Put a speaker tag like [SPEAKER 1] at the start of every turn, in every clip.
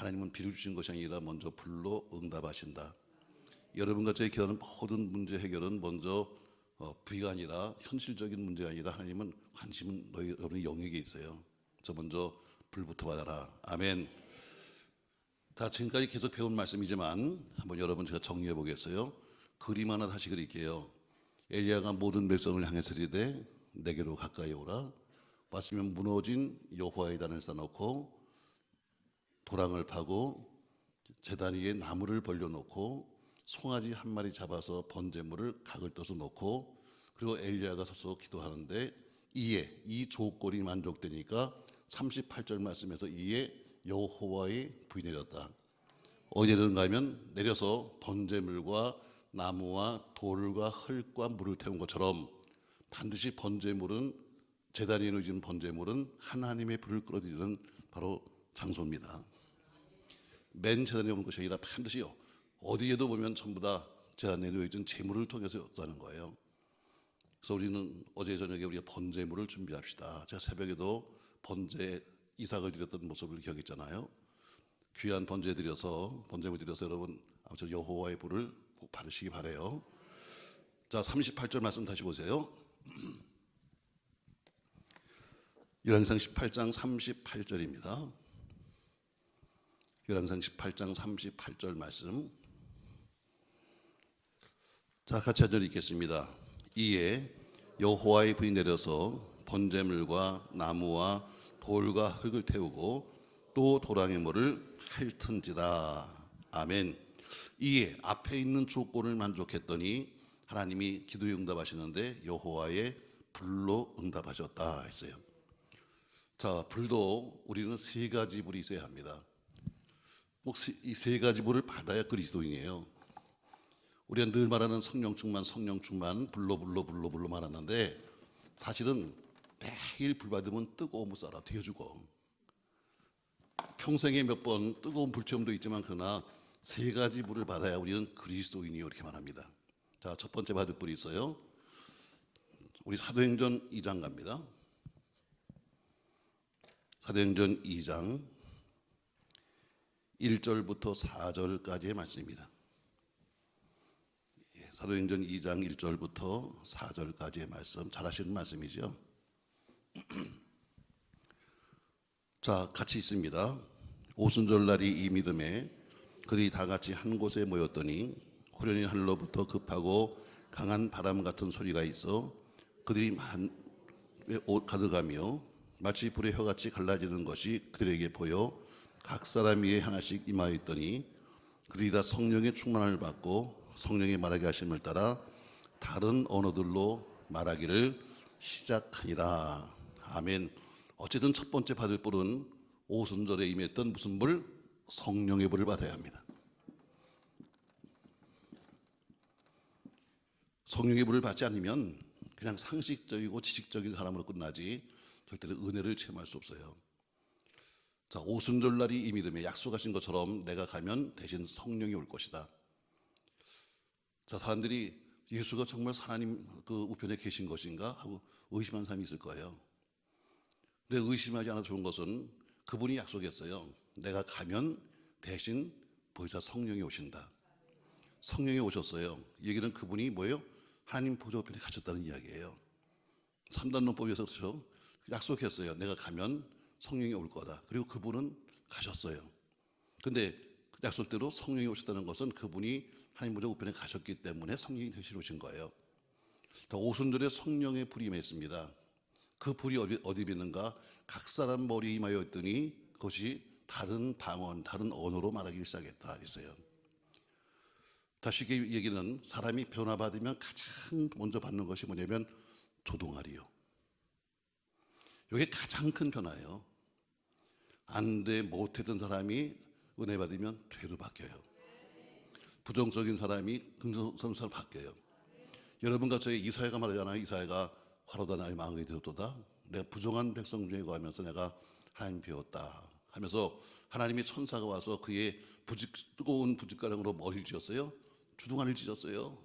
[SPEAKER 1] 하나님은 비를 주신 것이 아니라 먼저 불로 응답하신다. 여러분과 저의 기도하는 모든 문제 해결은 먼저 비가 아니라 현실적인 문제가 아니라 하나님은 관심은 여러분의 영역에 있어요. 그래서 먼저 불부터 받아라. 아멘. 자, 지금까지 계속 배운 말씀이지만 한번 여러분 제가 정리해 보겠어요. 그림 하나 다시 그릴게요. 엘리야가 모든 백성을 향해서 이르되 내게로 가까이 오라. 왔으면 무너진 여호와의 단을 쌓아놓고 도랑을 파고 제단 위에 나무를 벌려놓고 송아지 한 마리 잡아서 번제물을 각을 떠서 놓고 그리고 엘리야가 서서 기도하는데 이에 이 조건이 만족되니까 38절 말씀에서 이에 여호와의 불이 내렸다. 어디에 내렸는가 하면 내려서 번제물과 나무와 돌과 흙과 물을 태운 것처럼 반드시 번제물은 제단 위에 놓여진 번제물은 하나님의 불을 끌어들이는 바로 장소입니다. 맨 제단에 오는 것이 아니라 반드시요 어디에도 보면 전부 다 제단에 놓여진 제물을 통해서 였다는 거예요. 그래서 우리는 어제 저녁에 우리가 번제물을 준비합시다. 제가 새벽에도 번제 이삭을 드렸던 모습을 기억했잖아요. 귀한 번제 드려서 번제물 드려서 여러분 아무튼 여호와의 불을 꼭 받으시기 바래요. 자, 38절 말씀 다시 보세요. 열왕기상 18장 38절입니다. 열왕기상 18장 38절 말씀. 자, 같이 한 절 읽겠습니다. 이에 여호와의 불이 내려서 번제물과 나무와 돌과 흙을 태우고 또 도랑의 물을 핥은지라. 아멘. 이에 앞에 있는 조건을 만족했더니 하나님이 기도에 응답하시는데 여호와의 불로 응답하셨다 했어요. 자, 불도 우리는 세 가지 불이 있어야 합니다. 꼭 이 세 가지 불을 받아야 그리스도인이에요. 우리가 늘 말하는 성령 충만 불로 말하는데 사실은 매일 불 받으면 뜨거운 못 살아 되어 죽어. 평생에 몇 번 뜨거운 불체험도 있지만 그러나 세 가지 불을 받아야 우리는 그리스도인이요 이렇게 말합니다. 자, 첫 번째 받을 불이 있어요. 우리 사도행전 2장 갑니다. 사도행전 2장 1절부터 4절까지의 말씀입니다. 사도행전 2장 1절부터 4절까지의 말씀, 잘 아시는 말씀이죠. 자, 같이 있습니다. 오순절날이 이 믿음에 그들이 다 같이 한 곳에 모였더니 호련히 하늘로부터 급하고 강한 바람 같은 소리가 있어 그들이 가득하며 마치 불의 혀같이 갈라지는 것이 그들에게 보여 각 사람 위에 하나씩 임하였더니 그들이 다 성령의 충만을 받고 성령의 말하게 하심을 따라 다른 언어들로 말하기를 시작하니라. 아멘. 어쨌든 첫 번째 받을 불은 오순절에 임했던 무슨 불? 성령의 불을 받아야 합니다. 성령의 불을 받지 않으면 그냥 상식적이고 지식적인 사람으로 끝나지 절대로 은혜를 체험할 수 없어요. 자, 오순절날이 이 믿음에 약속하신 것처럼 내가 가면 대신 성령이 올 것이다. 자, 사람들이 예수가 정말 하나님 그 우편에 계신 것인가 하고 의심하는 사람이 있을 거예요. 근데 의심하지 않아도 좋은 것은 그분이 약속했어요. 내가 가면 대신 보혜사 성령이 오신다. 성령이 오셨어요. 이 얘기는 그분이 뭐예요? 하나님 보좌 우편에 가셨다는 이야기예요. 3단 논법에서 그렇죠. 약속했어요. 내가 가면 성령이 올 거다. 그리고 그분은 가셨어요. 근데 약속대로 성령이 오셨다는 것은 그분이 하나님 보좌 우편에 가셨기 때문에 성령이 대신 오신 거예요. 오순절에 성령의 불이 임했습니다. 그 불이 어디 있는가? 각 사람 머리에 임하였더니 그것이 다른 방언, 다른 언어로 말하기 시작했다 했어요. 다시 얘기는 사람이 변화받으면 가장 먼저 받는 것이 뭐냐면 조동아리요. 이게 가장 큰 변화예요. 안 돼 못했던 사람이 은혜 받으면 되로 바뀌어요. 부정적인 사람이 긍정적인 사람으로 바뀌어요. 여러분과 저희 이사야가 말하잖아요. 이사야가 화로다 나의 마음이 되었도다. 내가 부정한 백성 중에 거하면서 내가 하나님 배웠다 하면서 하나님의 천사가 와서 그의 뜨거운 부직가랑으로 머리를 쥐었어요. 주둥아리를 찢었어요.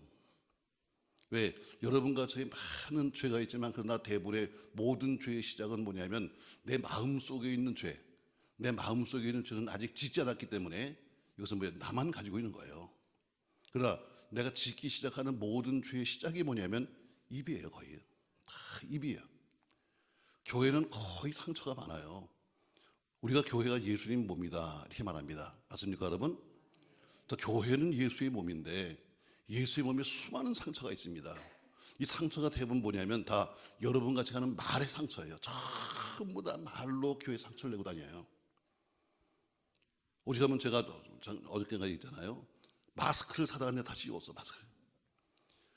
[SPEAKER 1] 왜? 여러분과 저희 많은 죄가 있지만 그러나 대부분의 모든 죄의 시작은 뭐냐면 내 마음 속에 있는 죄, 내 마음속에 있는 죄는 아직 짓지 않았기 때문에 이것은 뭐예요? 나만 가지고 있는 거예요. 그러나 내가 짓기 시작하는 모든 죄의 시작이 뭐냐면 입이에요. 거의 다 입이에요. 교회는 거의 상처가 많아요. 우리가 교회가 예수님 몸이다 이렇게 말합니다. 맞습니까 여러분? 교회는 예수의 몸인데 예수의 몸에 수많은 상처가 있습니다. 이 상처가 대부분 뭐냐면 다 여러분 같이 가는 말의 상처예요. 전부 다 말로 교회 상처를 내고 다녀요. 어디 가면 제가 어저께가 있잖아요. 마스크를 사다 놨는데 다 씌웠어. 마스크.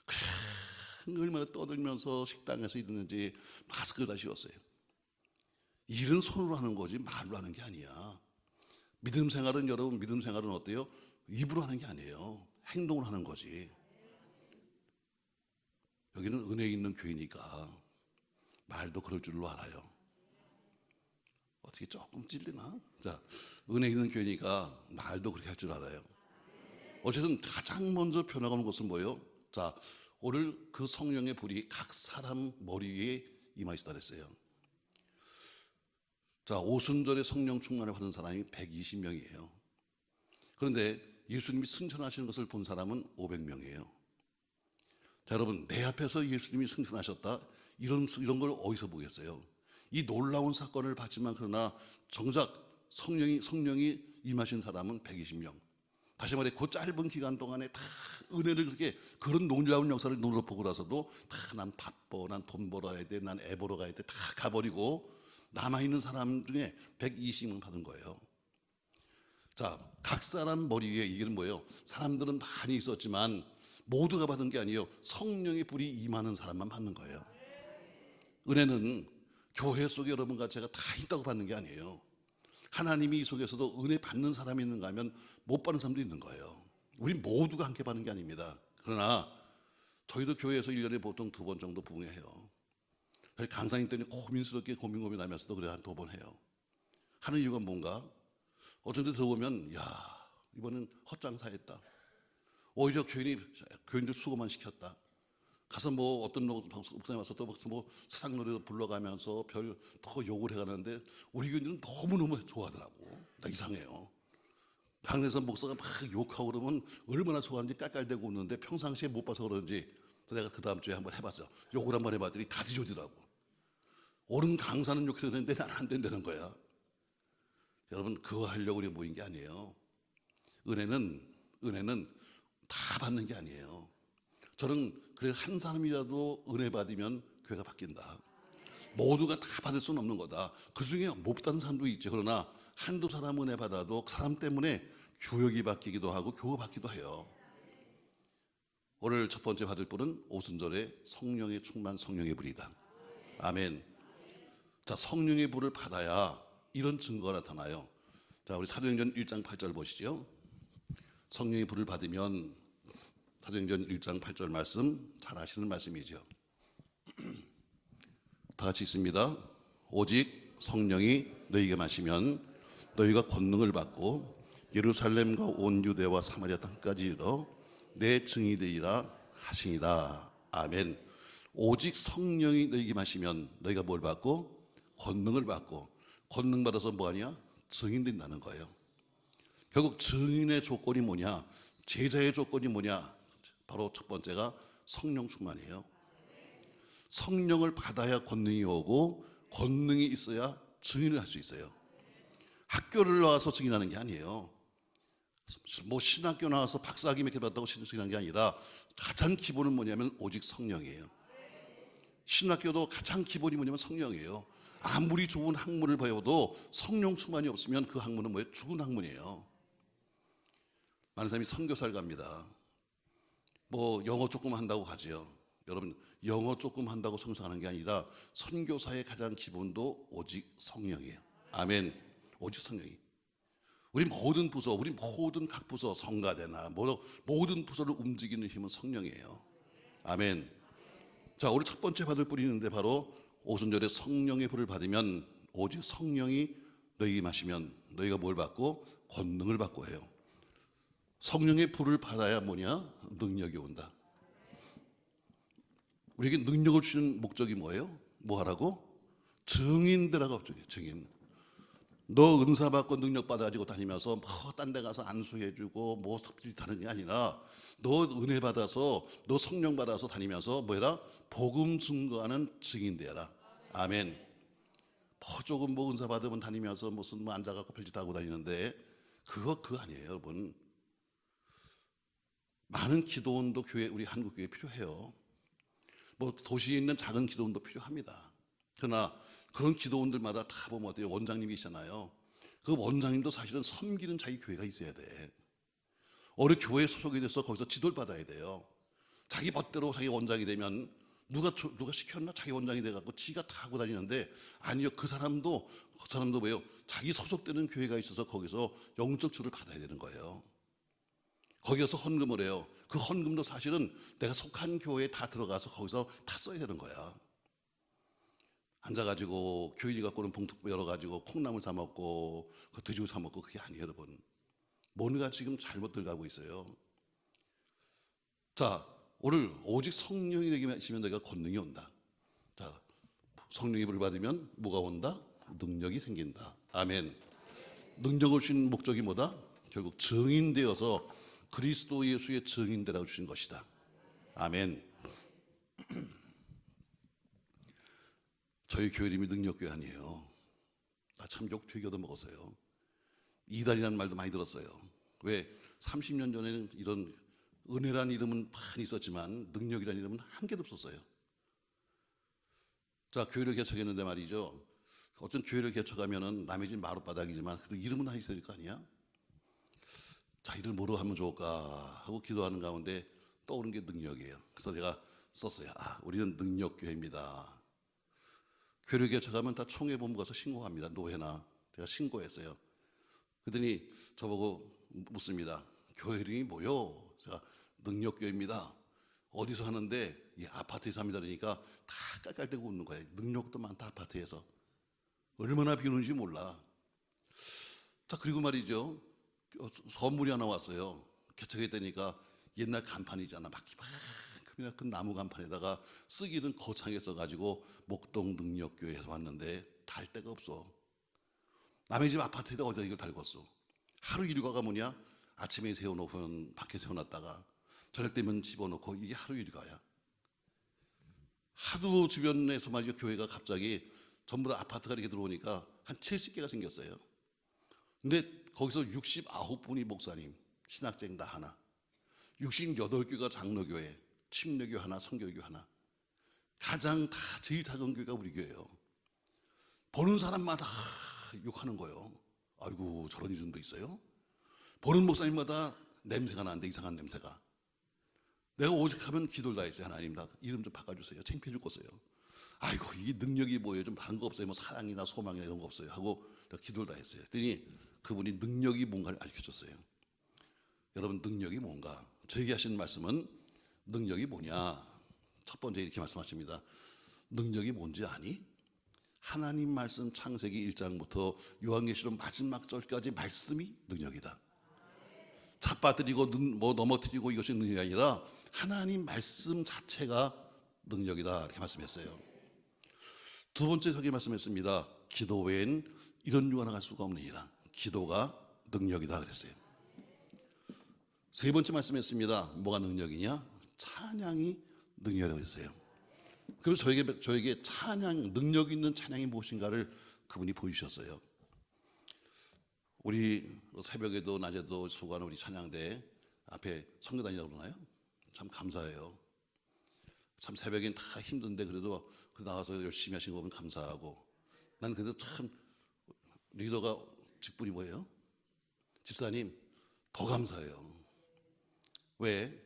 [SPEAKER 1] 그래 얼마나 떠들면서 식당에서 있는지 마스크를 다 씌웠어요. 일은 손으로 하는 거지 말로 하는 게 아니야. 믿음 생활은 여러분 믿음 생활은 어때요? 입으로 하는 게 아니에요. 행동을 하는 거지. 여기는 은혜 있는 교회니까 말도 그럴 줄로 알아요. 어떻게 조금 찔리나? 자, 은혜 있는 교회니까 말도 그렇게 할 줄 알아요. 어쨌든 가장 먼저 변화가는 것은 뭐예요? 자, 오늘 그 성령의 불이 각 사람 머리 위에 임하시다 그랬어요. 자, 오순절에 성령 충만을 받은 사람이 120명이에요. 그런데 예수님이 승천하시는 것을 본 사람은 500명이에요. 자, 여러분, 내 앞에서 예수님이 승천하셨다? 이런 걸 어디서 보겠어요? 이 놀라운 사건을 봤지만 그러나 정작 성령이 임하신 사람은 120명. 다시 말해 그 짧은 기간 동안에 다 은혜를 그렇게 그런 놀라운 역사를 눈으로 보고 나서도 다 난 바빠, 난 돈 벌어야 돼, 난 애 보러 가야 돼 다 가버리고 남아있는 사람 중에 120명 받은 거예요. 자, 각 사람 머리 위에 이게 뭐예요? 사람들은 많이 있었지만 모두가 받은 게 아니에요. 성령의 불이 임하는 사람만 받는 거예요. 은혜는 교회 속에 여러분과 제가 다 있다고 받는 게 아니에요. 하나님이 이 속에서도 은혜 받는 사람이 있는가 하면 못 받는 사람도 있는 거예요. 우리 모두가 함께 받는 게 아닙니다. 그러나 저희도 교회에서 1년에 보통 2번 정도 부흥해요. 강사님 때문에 고민스럽게 고민하면서도 그래 한 2번 해요. 하는 이유가 뭔가? 어떤 데 들어보면 야 이번엔 헛장사했다. 오히려 교인들 수고만 시켰다. 가서 뭐 어떤 목사님 와서 또 뭐 세상 노래도 불러가면서 별 더 욕을 해가는데 우리 교인들은 너무너무 좋아하더라고. 나 이상해요. 당에서 목사가 막 욕하고 그러면 얼마나 좋아하는지 깔깔대고 웃는데 평상시에 못 봐서 그런지 내가 그 다음 주에 한번 해봤어. 욕을 한번 해봤더니 다 뒤져지더라고. 옳은 강사는 욕해도 되는데 난 안 된다는 거야. 여러분 그거 하려고 우리 모인 게 아니에요. 은혜는 다 받는 게 아니에요. 저는 그래 한 사람이라도 은혜 받으면 교회가 바뀐다. 모두가 다 받을 수는 없는 거다. 그 중에 못 받는 사람도 있죠. 그러나 한두 사람 은혜 받아도 그 사람 때문에 교역이 바뀌기도 하고 교회가 바뀌기도 해요. 오늘 첫 번째 받을 분은 오순절에 성령의 충만 성령의 불이다. 아멘. 자, 성령의 불을 받아야 이런 증거가 나타나요. 자, 우리 사도행전 1장 8절 보시죠. 성령의 불을 받으면 사도행전 1장 8절 말씀 잘 아시는 말씀이죠. 다 같이 있습니다. 오직 성령이 너희에게 마시면 너희가 권능을 받고 예루살렘과 온 유대와 사마리아 땅까지 이르러 내 증인이 되리라 하시니라. 아멘. 오직 성령이 너희에게 마시면 너희가 뭘 받고? 권능을 받고. 권능 받아서 뭐하냐? 증인 된다는 거예요. 결국 증인의 조건이 뭐냐? 제자의 조건이 뭐냐? 바로 첫 번째가 성령 충만이에요. 성령을 받아야 권능이 오고 권능이 있어야 증인을 할 수 있어요. 학교를 나와서 증인하는 게 아니에요. 뭐 신학교 나와서 박사학위 몇 개 받았다고 증인하는 게 아니라 가장 기본은 뭐냐면 오직 성령이에요. 신학교도 가장 기본이 뭐냐면 성령이에요. 아무리 좋은 학문을 배워도 성령 충만이 없으면 그 학문은 뭐예요? 죽은 학문이에요. 많은 사람이 선교사를 갑니다. 뭐 영어 조금 한다고 가지요. 여러분 영어 조금 한다고 성장하는 게 아니라 선교사의 가장 기본도 오직 성령이에요. 아멘. 오직 성령이. 우리 모든 부서, 우리 모든 각 부서, 성가대나 모든 부서를 움직이는 힘은 성령이에요. 아멘. 자, 오늘 첫 번째 받을 분이 있는데 바로 오순절에 성령의 불을 받으면 오직 성령이 너희에게 마시면 너희가 뭘 받고? 권능을 받고 해요. 성령의 불을 받아야 뭐냐? 능력이 온다. 우리에게 능력을 주는 목적이 뭐예요? 뭐 하라고? 증인되라고 합니다. 증인. 너 은사 받고 능력 받아가지고 다니면서 뭐 딴 데 가서 안수해주고 뭐 섭짓 하는 게 아니라 너 은혜 받아서 너 성령 받아서 다니면서 뭐해라? 복음 증거하는 증인 되라. 아멘. 뭐 조금 뭐 은사 받으면 다니면서 무슨 뭐 앉아갖고 별짓 하고 다니는데 그거 아니에요, 여러분. 많은 기도원도 교회, 우리 한국 교회에 필요해요. 뭐 도시에 있는 작은 기도원도 필요합니다. 그러나 그런 기도원들마다 다 보면 어때요? 원장님이 있잖아요. 그 원장님도 사실은 섬기는 자기 교회가 있어야 돼. 어느 교회에 소속이 돼서 거기서 지도를 받아야 돼요. 자기 멋대로 자기 원장이 되면 누가 시켰나? 자기 원장이 돼갖고 지가 다 하고 다니는데 아니요. 그 사람도 뭐예요? 자기 소속되는 교회가 있어서 거기서 영적 주를 받아야 되는 거예요. 거기서 헌금을 해요. 그 헌금도 사실은 내가 속한 교회에 다 들어가서 거기서 다 써야 되는 거야. 앉아가지고 교인이 갖고는 봉투 열어가지고 콩나물 사 먹고 그 돼지고기 사 먹고 그게 아니에요, 여러분. 뭔가 지금 잘못들 가고 있어요. 자, 오늘 오직 성령이 되게 하시면 내가 권능이 온다. 자, 성령이 불 받으면 뭐가 온다? 능력이 생긴다. 아멘. 능력을 주신 목적이 뭐다? 결국 증인되어서 그리스도 예수의 증인되라고 주신 것이다. 아멘. 저희 교회 이름이 능력교회 아니에요. 나 참 욕 되게 얻어먹었어요. 이단이라는 말도 많이 들었어요. 왜? 30년 전에는 이런 은혜라는 이름은 많이 있었지만 능력이라는 이름은 한 개도 없었어요. 자, 교회를 개척했는데 말이죠. 어떤 교회를 개척하면은 남의 집 마룻바닥이지만 그래도 이름은 하나 있어야 될 거 아니야? 자, 이를 뭐로 하면 좋을까 하고 기도하는 가운데 떠오른 게 능력이에요. 그래서 제가 썼어요. 우리는 능력교회입니다. 교회를 개척하면 다 총회본부 가서 신고합니다. 노회나. 제가 신고했어요. 그랬더니 저보고 묻습니다. 교회 이름이 뭐요? 제가 능력교회입니다. 어디서 하는데? 아파트에서 합니다. 그러니까 다 깔깔대고 웃는 거예요. 능력도 많다, 아파트에서. 얼마나 비우는지 몰라. 자, 그리고 말이죠. 선물이 하나 왔어요. 개척했다니까 옛날 간판이잖아. 막히만큼이나 큰 나무 간판에다가 쓰기는 거창하게 써가지고 목동 능력교회에서 왔는데 달 데가 없어. 남의 집 아파트에다 어디다 이걸 달궜어. 하루 일과가 뭐냐? 아침에 세워놓으면 밖에 세워놨다가 저녁 되면 집어넣고 이게 하루 일과야. 하도 주변에서 말이죠. 교회가 갑자기 전부 다 아파트가 이렇게 들어오니까 한 70개가 생겼어요. 근데 거기서 69분이 목사님, 신학생 다 하나, 68교가 장로교회, 침례교 하나, 성결교 하나. 가장 다 제일 작은 교회가 우리 교회예요. 보는 사람마다 욕하는 거예요. 아이고 저런 이름도 있어요? 보는 목사님마다 냄새가 나는데 이상한 냄새가. 내가 오직 하면 기도를 다 했어요. 하나님 나 이름 좀 바꿔주세요. 창피해 죽겠어요. 아이고 이 능력이 뭐예요? 좀 다른 거 없어요? 뭐 사랑이나 소망이나 이런 거 없어요? 하고 내가 기도를 다 했어요. 그랬더니 그분이 능력이 뭔가를 알려줬어요. 여러분 능력이 뭔가? 저에게 하신 말씀은 능력이 뭐냐? 첫 번째 이렇게 말씀하십니다. 능력이 뭔지 아니? 하나님 말씀 창세기 1장부터 요한계시록 마지막 절까지 말씀이 능력이다. 잡아뜨리고 뭐 넘어뜨리고 이것이 능력이 아니라 하나님 말씀 자체가 능력이다 이렇게 말씀했어요. 두 번째 저기 말씀했습니다. 기도 외엔 이런 유가 나갈 수가 없느니라. 기도가 능력이다 그랬어요. 세 번째 말씀했습니다. 뭐가 능력이냐? 찬양이 능력이라고 했어요. 그래서 저에게 찬양, 능력 있는 찬양이 무엇인가를 그분이 보여주셨어요. 우리 새벽에도 낮에도 수고하는 우리 찬양대 앞에 성교단이라고 그러나요? 참 감사해요. 참 새벽엔 다 힘든데 그래도 나와서 열심히 하신 거 보면 감사하고, 난 그래도 참 리더가 직분이 뭐예요? 집사님 더 감사해요. 왜?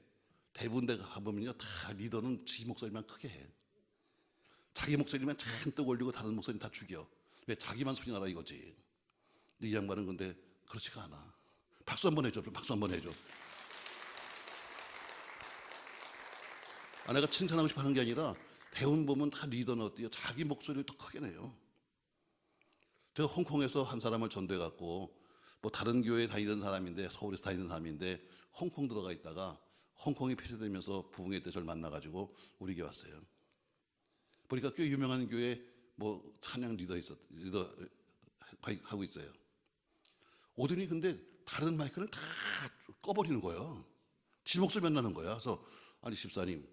[SPEAKER 1] 대부분 내가 가보면요 다 리더는 지 목소리만 크게 해. 자기 목소리만 잔뜩 올리고 다른 목소리 다 죽여. 왜? 자기만 소리 나라 이거지. 근데 이 양반은 근데 그렇지가 않아. 박수 한번 해줘. 박수 한번 해줘. 내가 칭찬하고 싶어 하는 게 아니라 대부분 보면 다 리더는 어때요? 자기 목소리를 더 크게 내요. 제가 홍콩에서 한 사람을 전도해갖고 뭐 다른 교회에 다니던 사람인데, 서울에서 다니던 사람인데 홍콩 들어가 있다가 홍콩이 폐쇄되면서 부흥회 때 저를 만나가지고 우리 교회 왔어요. 보니까 꽤 유명한 교회 뭐 찬양 리더 하고 있어요. 오더니 근데 다른 마이크는 다 꺼버리는 거예요. 지 목소리만 나는 거야. 그래서 아니 집사님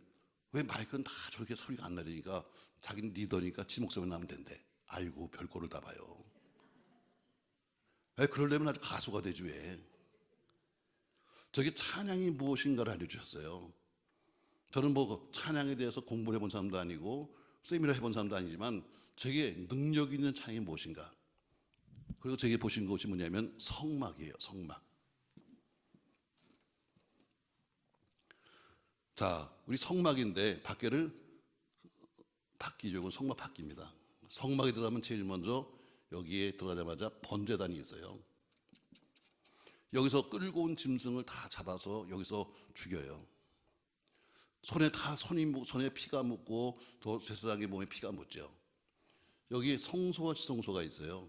[SPEAKER 1] 왜 마이크는 다 저렇게 소리가 안 나려니까 자기는 리더니까 지 목소리만 나면 된대. 아이고 별꼴을 다 봐요. 그러려면 아주 가수가 되지 왜. 저게 찬양이 무엇인가를 알려주셨어요. 저는 뭐 찬양에 대해서 공부를 해본 사람도 아니고 세미나 해본 사람도 아니지만 저게 능력 있는 찬양이 무엇인가. 그리고 저게 보신 것이 뭐냐면 성막이에요. 성막. 자, 우리 성막인데 밖에를 바뀌죠. 성막 바뀝니다. 성막에 들어가면 제일 먼저 여기에 들어가자마자 번제단이 있어요. 여기서 끌고 온 짐승을 다 잡아서 여기서 죽여요. 손에 피가 묻고 또 제사장의 몸에 피가 묻죠. 여기 성소와 지성소가 있어요.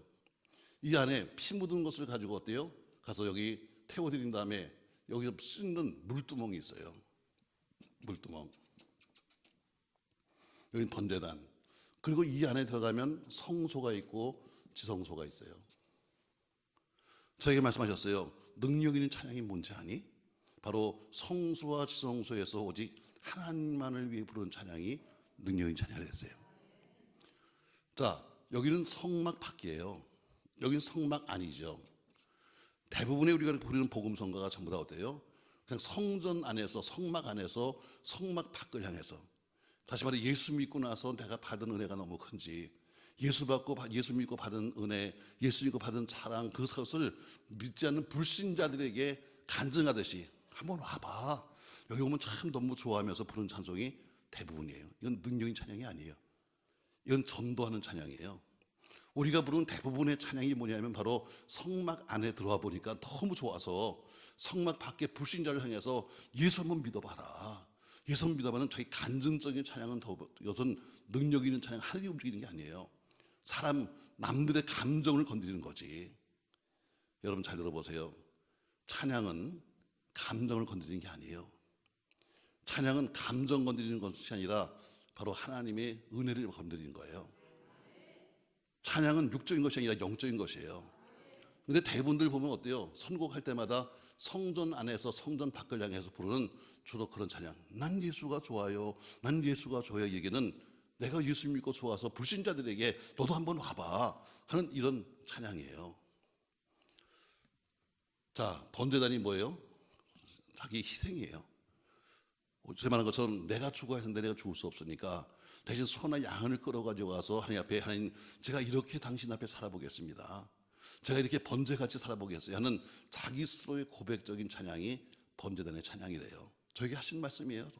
[SPEAKER 1] 이 안에 피 묻은 것을 가지고 어때요? 가서 여기 태워드린 다음에 여기서 씻는 물두멍이 있어요. 물두멍. 여기 번제단. 그리고 이 안에 들어가면 성소가 있고 지성소가 있어요. 저에게 말씀하셨어요. 능력 있는 찬양이 뭔지 아니? 바로 성소와 지성소에서 오직 하나님만을 위해 부르는 찬양이 능력 있는 찬양이 됐어요. 자, 여기는 성막 밖이에요. 여기는 성막 아니죠. 대부분의 우리가 부르는 복음성가가 전부 다 어때요? 그냥 성전 안에서, 성막 안에서, 성막 밖을 향해서. 다시 말해 예수 믿고 나서 내가 받은 은혜가 너무 큰지, 예수 믿고 받은 은혜, 예수 믿고 받은 사랑, 그것을 믿지 않는 불신자들에게 간증하듯이 한번 와봐. 여기 오면 참 너무 좋아하면서 부르는 찬송이 대부분이에요. 이건 능력인 찬양이 아니에요. 이건 전도하는 찬양이에요. 우리가 부르는 대부분의 찬양이 뭐냐면 바로 성막 안에 들어와 보니까 너무 좋아서 성막 밖에 불신자를 향해서 예수 한번 믿어봐라. 예수 한번 믿어봐는 저희 간증적인 찬양은 이것은 능력 있는 찬양, 하늘이 움직이는 게 아니에요. 남들의 감정을 건드리는 거지. 여러분 잘 들어보세요. 찬양은 감정을 건드리는 게 아니에요. 찬양은 감정 건드리는 것이 아니라 바로 하나님의 은혜를 건드리는 거예요. 찬양은 육적인 것이 아니라 영적인 것이에요. 근데 대부분들 보면 어때요? 선곡할 때마다 성전 안에서 성전 밖을 향해서 부르는 주로 그런 찬양. 난 예수가 좋아요. 난 예수가 좋아요. 얘기는 내가 예수 믿고 좋아서 불신자들에게 너도 한번 와봐 하는 이런 찬양이에요. 자, 번제단이 뭐예요? 자기 희생이에요. 제가 말한 것처럼 내가 죽어야 하는데 내가 죽을 수 없으니까 대신 소나 양을 끌어가지고 와서 하나님 앞에, 하나님 제가 이렇게 당신 앞에 살아보겠습니다. 제가 이렇게 번제같이 살아보겠어요 하는 자기 스스로의 고백적인 찬양이 번제단의 찬양이래요. 저에게 하신 말씀이에요.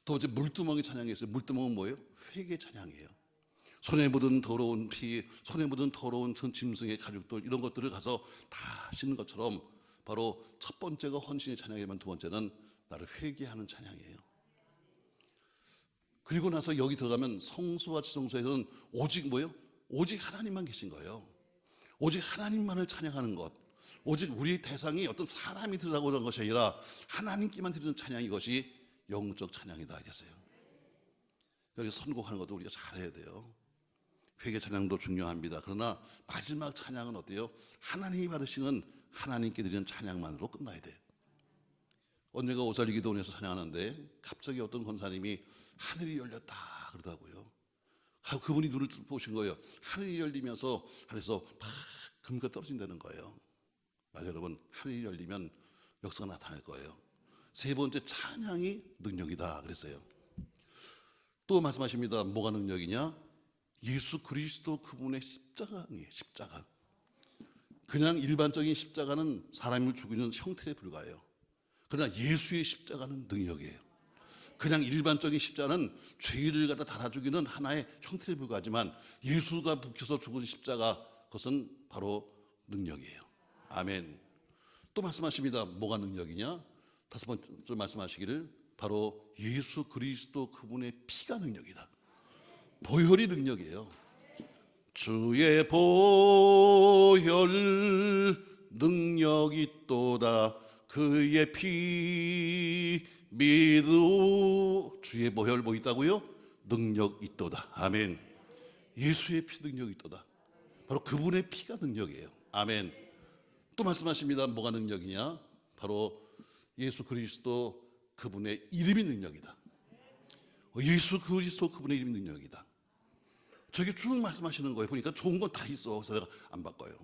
[SPEAKER 1] 또 이제 물두멍이 찬양이 있어요. 물두멍은 뭐예요? 회개 찬양이에요. 손에 묻은 더러운 피, 손에 묻은 더러운 전 짐승의 가죽들, 이런 것들을 가서 다 씻는 것처럼 바로 첫 번째가 헌신의 찬양이면 두 번째는 나를 회개하는 찬양이에요. 그리고 나서 여기 들어가면 성소와 지성소에서는 오직 뭐예요? 오직 하나님만 계신 거예요. 오직 하나님만을 찬양하는 것, 오직 우리 대상이 어떤 사람이 들으라고 그런 것이 아니라 하나님께만 드리는 찬양이, 이것이 영적 찬양이다 하겠어요. 여기 선곡하는 것도 우리가 잘해야 돼요. 회개 찬양도 중요합니다. 그러나 마지막 찬양은 어때요? 하나님이 받으시는, 하나님께 드리는 찬양만으로 끝나야 돼요. 언젠가 오살리 기도원에서 찬양하는데 갑자기 어떤 권사님이 하늘이 열렸다 그러더라고요. 그분이 눈을 보신 거예요. 하늘이 열리면서 하늘에서 막 금가 떨어진다는 거예요. 맞아요, 여러분. 하늘이 열리면 역사가 나타날 거예요. 세 번째 찬양이 능력이다 그랬어요. 또 말씀하십니다. 뭐가 능력이냐? 예수 그리스도 그분의 십자가예요. 십자가. 그냥 일반적인 십자가는 사람을 죽이는 형태에 불과해요. 그러나 예수의 십자가는 능력이에요. 그냥 일반적인 십자가는 죄를 갖다 달아 죽이는 하나의 형태에 불과하지만 예수가 북혀서 죽은 십자가, 그것은 바로 능력이에요. 아멘. 또 말씀하십니다. 뭐가 능력이냐? 다섯 번째 말씀하시기를 바로 예수 그리스도 그분의 피가 능력이다. 보혈이 능력이에요. 주의 보혈 능력이 있도다. 그의 피 믿으. 주의 보혈 뭐 있다고요? 능력 있도다. 아멘. 예수의 피 능력 있도다. 바로 그분의 피가 능력이에요. 아멘. 또 말씀하십니다. 뭐가 능력이냐? 바로 예수 그리스도 그분의 이름이 능력이다. 예수 그리스도 그분의 이름이 능력이다. 저게 쭉 말씀하시는 거예요. 보니까 좋은 건 다 있어. 그래서 내가 안 바꿔요.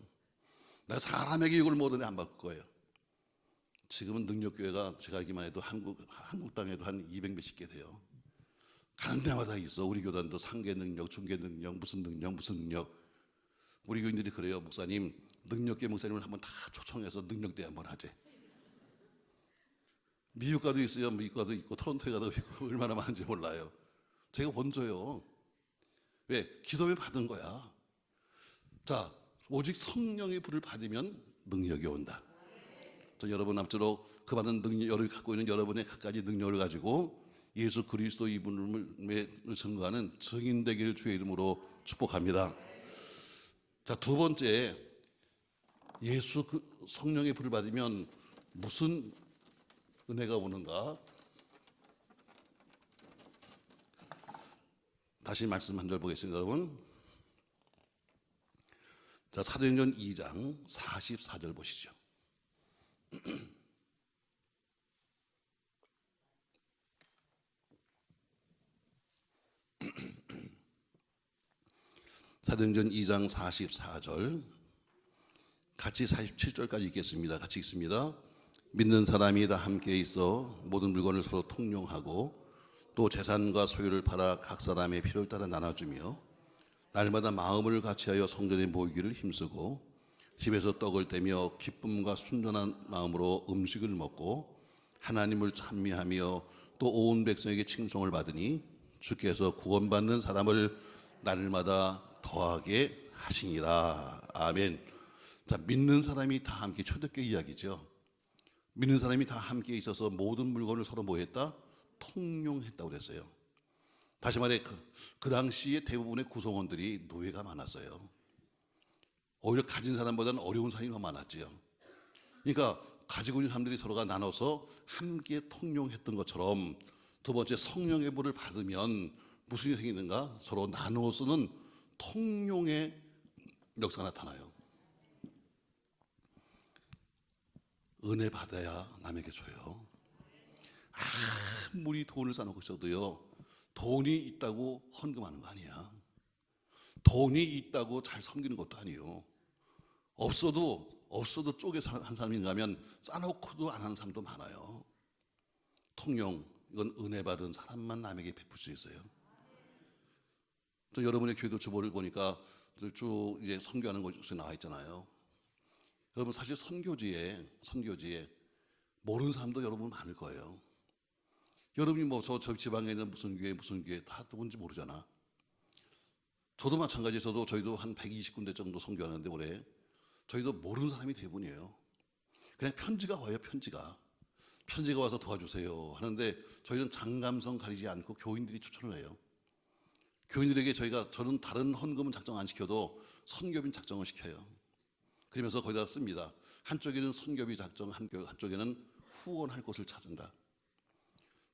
[SPEAKER 1] 내가 사람에게 욕을 먹어도 내가 안 바꿀 거예요. 지금은 능력교회가 제가 알기만 해도 한국 땅에도 한 200몇십 개 돼요. 가는 데마다 있어. 우리 교단도 상계 능력, 중계 능력, 무슨 능력. 우리 교인들이 그래요. 목사님, 능력계 목사님을 한번 다 초청해서 능력대 한번 하재. 미국 가도 있어요. 미국 가도 있고 토론토에 가도 있고 얼마나 많은지 몰라요. 제가 먼저요. 왜? 기도에 받은 거야. 자, 오직 성령의 불을 받으면 능력이 온다. 저 여러분 앞으로 그 받은 능력을 갖고 있는 여러분의 갖가지 능력을 가지고 예수 그리스도 이분을 증거하는 증인 되기를 주의 이름으로 축복합니다. 자, 두 번째, 예수 성령의 불을 받으면 무슨 은혜가 오는가? 다시 말씀 한 절 보겠습니다, 여러분. 자, 사도행전 2장 44절 보시죠. 사도행전 2장 44절 같이 47절까지 읽겠습니다. 같이 읽습니다. 믿는 사람이 다 함께 있어 모든 물건을 서로 통용하고 또 재산과 소유를 팔아 각 사람의 필요를 따라 나눠주며 날마다 마음을 같이하여 성전에 모이기를 힘쓰고 집에서 떡을 떼며 기쁨과 순전한 마음으로 음식을 먹고 하나님을 찬미하며 또 온 백성에게 칭송을 받으니 주께서 구원받는 사람을 날마다 더하게 하시니라. 아멘. 자, 믿는 사람이 다 함께, 초대교회 이야기죠. 믿는 사람이 다 함께 있어서 모든 물건을 서로 뭐 했다? 통용했다고 그랬어요. 다시 말해 그 당시에 대부분의 구성원들이 노예가 많았어요. 오히려 가진 사람보다는 어려운 사람이 더 많았지요. 그러니까 가지고 있는 사람들이 서로가 나눠서 함께 통용했던 것처럼 두 번째, 성령의 불을 받으면 무슨 일이 생기는가? 서로 나누어 쓰는 통용의 역사가 나타나요. 은혜 받아야 남에게 줘요. 아무리 돈을 쌓아놓고 있어도요, 돈이 있다고 헌금하는 거 아니야. 돈이 있다고 잘 섬기는 것도 아니에요. 없어도 쪼개서 한 사람인가 하면 쌓아놓고도 안 하는 사람도 많아요. 통용, 이건 은혜 받은 사람만 남에게 베풀 수 있어요. 또 여러분의 교회도 주보를 보니까 쭉 이제 선교하는 곳에 나와 있잖아요. 여러분 사실 선교지에 모르는 사람도 여러분 많을 거예요. 여러분이 뭐 저 지방에 있는 무슨 교회 다 누군지 모르잖아. 저도 마찬가지에서도 저희도 한 120군데 정도 선교하는데 올해 저희도 모르는 사람이 대부분이에요. 그냥 편지가 와요. 편지가 와서 도와주세요 하는데 저희는 장감성 가리지 않고 교인들이 추천을 해요. 교인들에게 저는 다른 헌금은 작정 안 시켜도 선교빈 작정을 시켜요. 그러면서 거기다 씁니다. 한쪽에는 선교비 작정, 한쪽에는 후원할 곳을 찾은다.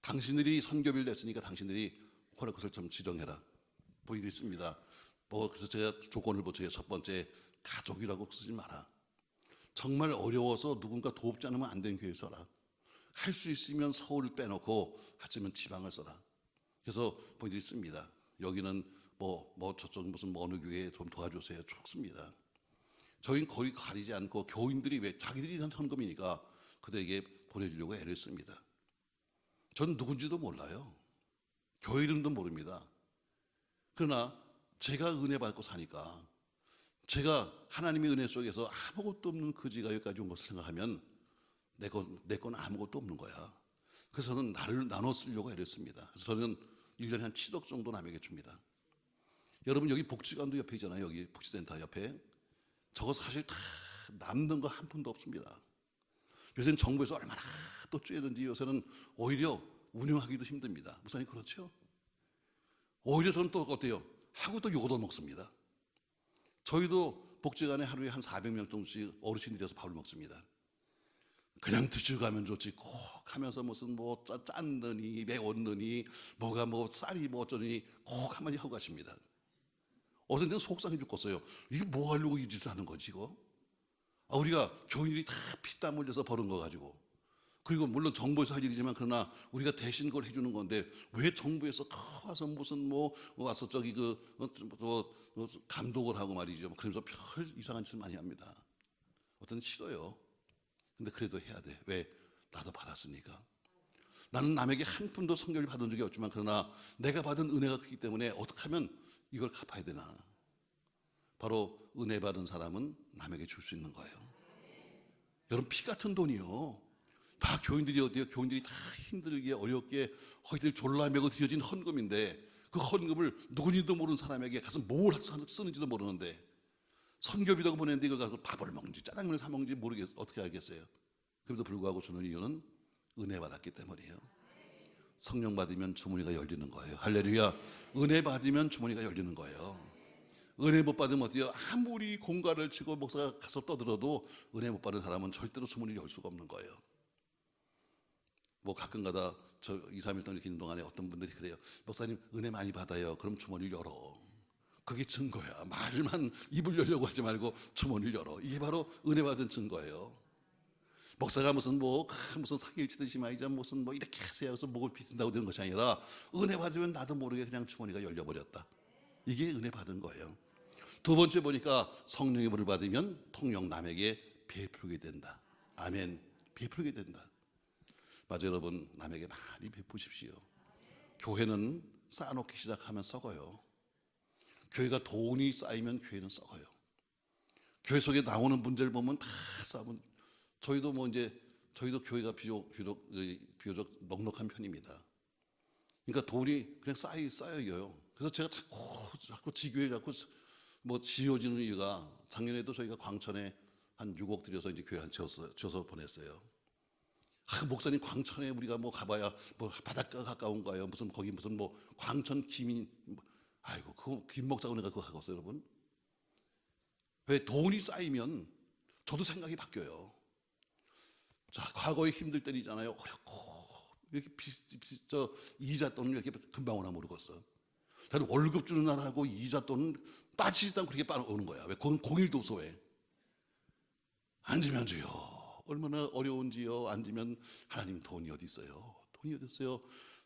[SPEAKER 1] 당신들이 선교비를 냈으니까 당신들이 후원할 곳을 좀 지정해라. 보이게 있습니다. 그래서 제가 조건을 보세요. 첫 번째, 가족이라고 쓰지 마라. 정말 어려워서 누군가 도움지 않으면 안 되는 교회를 써라. 할 수 있으면 서울을 빼놓고 하지만 지방을 써라. 그래서 보이게 있습니다. 여기는 저쪽 무슨 어느 교회에 좀 도와주세요. 좋습니다. 저희는 거의 가리지 않고 교인들이 왜 자기들이 한 헌금이니까 그들에게 보내주려고 애를 씁니다. 전 누군지도 몰라요. 교회 이름도 모릅니다. 그러나 제가 은혜 받고 사니까 제가 하나님의 은혜 속에서 아무것도 없는 그지가 여기까지 온 것을 생각하면 내 건 아무것도 없는 거야. 그래서 저는 나를 나눠 쓰려고 애를 씁니다. 그래서 저는 1년에 한 7억 정도 남에게 줍니다. 여러분 여기 복지관도 옆에 있잖아요. 여기 복지센터 옆에. 저거 사실 다 남는 거 한 푼도 없습니다. 요새는 정부에서 얼마나 또 쬐는지 요새는 오히려 운영하기도 힘듭니다. 목사님 그렇죠? 오히려 저는 또 어때요? 하고 또 욕도 먹습니다. 저희도 복지관에 하루에 한 400명 정도씩 어르신들이서 밥을 먹습니다. 그냥 드시고 가면 좋지 꼭 하면서 무슨 짠느니 매웠느니 뭐가 쌀이 어쩌니 꼭 한마디 하고 가십니다. 어떤 데는 속상해 죽겠어요. 이게 뭐 하려고 이 짓을 하는 거지 이거? 우리가 교인들이 다 피땀 흘려서 버는 거 가지고, 그리고 물론 정부에서 할 일이지만 그러나 우리가 대신 그걸 해주는 건데 왜 정부에서 와서 무슨 뭐 와서 저기 감독을 하고 말이죠. 그러면서 별 이상한 짓을 많이 합니다. 어떤 싫어요. 근데 그래도 해야 돼. 왜? 나도 받았으니까. 나는 남에게 한 푼도 성교를 받은 적이 없지만 그러나 내가 받은 은혜가 크기 때문에 어떻게 하면 이걸 갚아야 되나? 바로 은혜 받은 사람은 남에게 줄 수 있는 거예요. 여러분, 피 같은 돈이요. 다 교인들이 어디요? 교인들이 다 힘들게 어렵게 허리를 졸라매고 들여진 헌금인데 그 헌금을 누구인지도 모르는 사람에게 가서 뭘 쓰는지도 모르는데 선교비라고 보냈는데 이걸 가서 밥을 먹는지 짜장면을 사 먹는지 모르겠 어떻게 알겠어요? 그럼에도 불구하고 주는 이유는 은혜 받았기 때문이에요. 성령 받으면 주머니가 열리는 거예요. 할렐루야. 은혜 받으면 주머니가 열리는 거예요. 은혜 못 받으면 어때요? 아무리 공갈을 치고 목사가 가서 떠들어도 은혜 못 받은 사람은 절대로 주머니를 열 수가 없는 거예요. 뭐 가끔가다 저 2, 3일 동안 이렇게 있는 동안에 어떤 분들이 그래요. 목사님 은혜 많이 받아요. 그럼 주머니를 열어. 그게 증거야. 말만 입을 열려고 하지 말고 주머니를 열어. 이게 바로 은혜 받은 증거예요. 목사가 무슨 사기를 치듯이 말이죠. 무슨 이렇게 하세요. 그래서 목을 비튼다고 되는 것이 아니라 은혜 받으면 나도 모르게 그냥 주머니가 열려버렸다. 이게 은혜 받은 거예요. 두 번째 보니까 성령의 불을 받으면 통영 남에게 베풀게 된다. 아멘. 베풀게 된다. 맞아요, 여러분. 남에게 많이 베푸십시오. 교회는 쌓아놓기 시작하면 썩어요. 교회가 돈이 쌓이면 교회는 썩어요. 교회 속에 나오는 문제를 보면 다 쌓으면 저희도 저희도 교회가 비교적 넉넉한 편입니다. 그러니까 돈이 그냥 쌓여요. 그래서 제가 자꾸 지교회 지어지는 이유가 작년에도 저희가 광천에 한 6억 들여서 이제 교회 지어서 보냈어요. 목사님 광천에 우리가 가봐야 바닷가 가까운 거예요. 거기 광천 기민 아이고 그거 김 목사가 내가 그거 하겠어요, 여러분. 왜? 돈이 쌓이면 저도 생각이 바뀌어요. 자, 과거에 힘들 때이잖아요. 어렵고 이렇게 이자 돈을 이렇게 금방 오나 모르겠어. 나는 월급 주는 날하고 이자 돈은 빠지지도 않고 그렇게 오는 거야. 왜? 그건 공일도 없어. 왜? 앉으면 줘요. 얼마나 어려운지요. 앉으면 하나님 돈이 어디 있어요? 돈이 어디 있어요?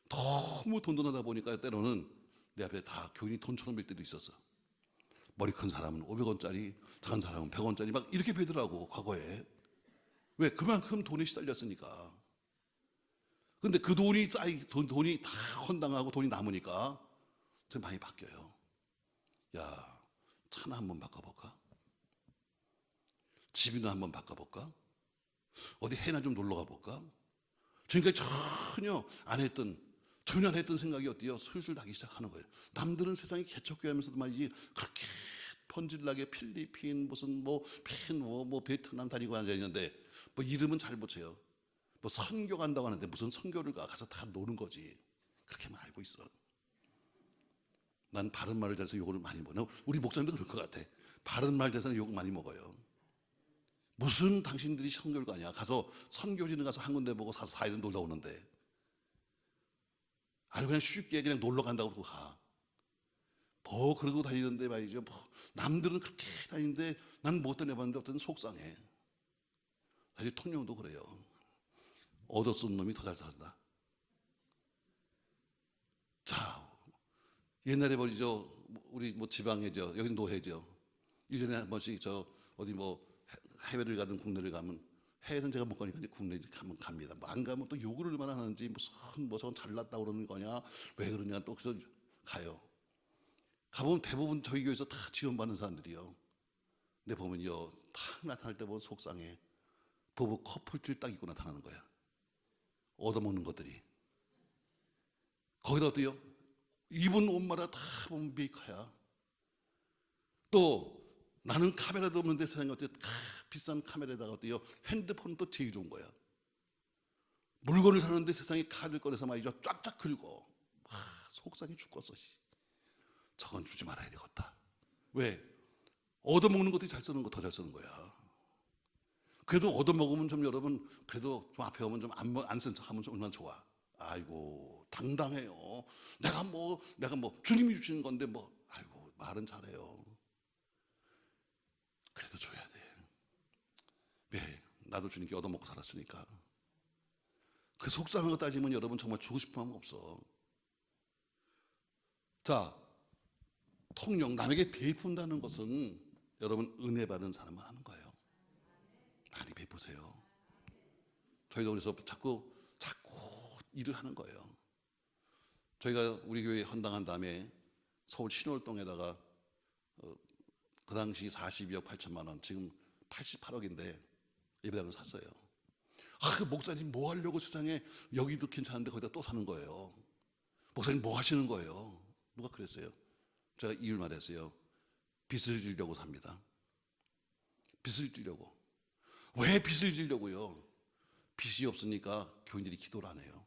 [SPEAKER 1] 너무 돈돈하다 보니까 때로는 내 앞에 다 교인이 돈처럼 빌 때도 있었어. 머리 큰 사람은 500원짜리, 작은 사람은 100원짜리 막 이렇게 빌더라고 과거에. 왜? 그만큼 돈이 시달렸으니까. 근데 그 돈이 돈이 다 헌당하고 돈이 남으니까 좀 많이 바뀌어요. 야, 차나 한번 바꿔볼까? 집이나 한번 바꿔볼까? 어디 해나 좀 놀러 가볼까? 그러니까 전혀 안 했던 생각이 어때요? 슬슬 나기 시작하는 거예요. 남들은 세상에 개척교회 하면서도 말이지 그렇게 번질나게 필리핀 베트남 다니고 앉아있는데 이름은 잘 붙여요. 선교 간다고 하는데 무슨 선교를 가서 다 노는 거지. 그렇게만 알고 있어. 난 바른 말을 잘해서 욕을 많이 먹어. 우리 목사님도 그럴 것 같아. 바른 말 잘해서 욕 많이 먹어요. 무슨 당신들이 선교를 가냐. 가서 선교지는 가서 한 군데 보고 4일은 놀다 오는데 아주 그냥 쉽게 그냥 놀러 간다고 그러고 가. 그러고 다니는데 말이죠. 남들은 그렇게 다니는데 난 못 다녀봤는데 어떤 속상해. 사실 통영도 그래요. 얻어쓴 놈이 더 잘 산다. 자, 옛날에 우리 지방에죠. 여기 노회죠. 1년에 한 번씩 어디 해외를 가든 국내를 가면, 해외는 제가 못 가니까 국내 가면 갑니다. 안 가면 또 욕을 얼마나 하는지 저건 잘났다 그러는 거냐, 왜 그러냐, 또 그래서 가요. 가보면 대부분 저희 교회에서 다 지원받는 사람들이요. 근데 보면요, 탁 나타날 때 보면 속상해. 부부 커플티를 딱 입고 나타나는 거야. 얻어먹는 것들이. 거기다 또요, 입은 옷마다 다 보면 메이커야. 또 나는 카메라도 없는데 세상에 어때요? 비싼 카메라에다가 어때요? 핸드폰은 또 제일 좋은 거야. 물건을 사는데 세상에 카드를 꺼내서 말이죠, 쫙쫙 긁어. 속상해 죽겠어. 저건 주지 말아야 되겠다. 왜? 얻어먹는 것들이 잘 쓰는 거 더 잘 쓰는 거야. 그래도 얻어먹으면 좀 여러분, 그래도 좀 앞에 오면 좀 안 쓴 척하면 좀 얼마나 좋아. 아이고 당당해요. 내가 주님이 주시는 건데 아이고 말은 잘해요. 그래도 줘야 돼. 왜? 나도 주님께 얻어먹고 살았으니까. 그 속상한 거 따지면 여러분 정말 주고 싶은 마음 없어. 자, 통용, 남에게 베푼다는 것은 여러분 은혜 받은 사람만 하는 거예요. 많이 베푸세요. 저희도 그래서 자꾸 일을 하는 거예요. 저희가 우리 교회 헌당한 다음에 서울 신월동에다가 그 당시 42억 8천만 원, 지금 88억인데 예배당을 샀어요. 그 목사님 뭐 하려고 세상에, 여기도 괜찮은데 거기다 또 사는 거예요. 목사님 뭐 하시는 거예요? 누가 그랬어요? 제가 이유를 말했어요. 빚을 지려고 삽니다. 빚을 지려고. 왜 빚을 지려고요? 빚이 없으니까 교인들이 기도를 안 해요.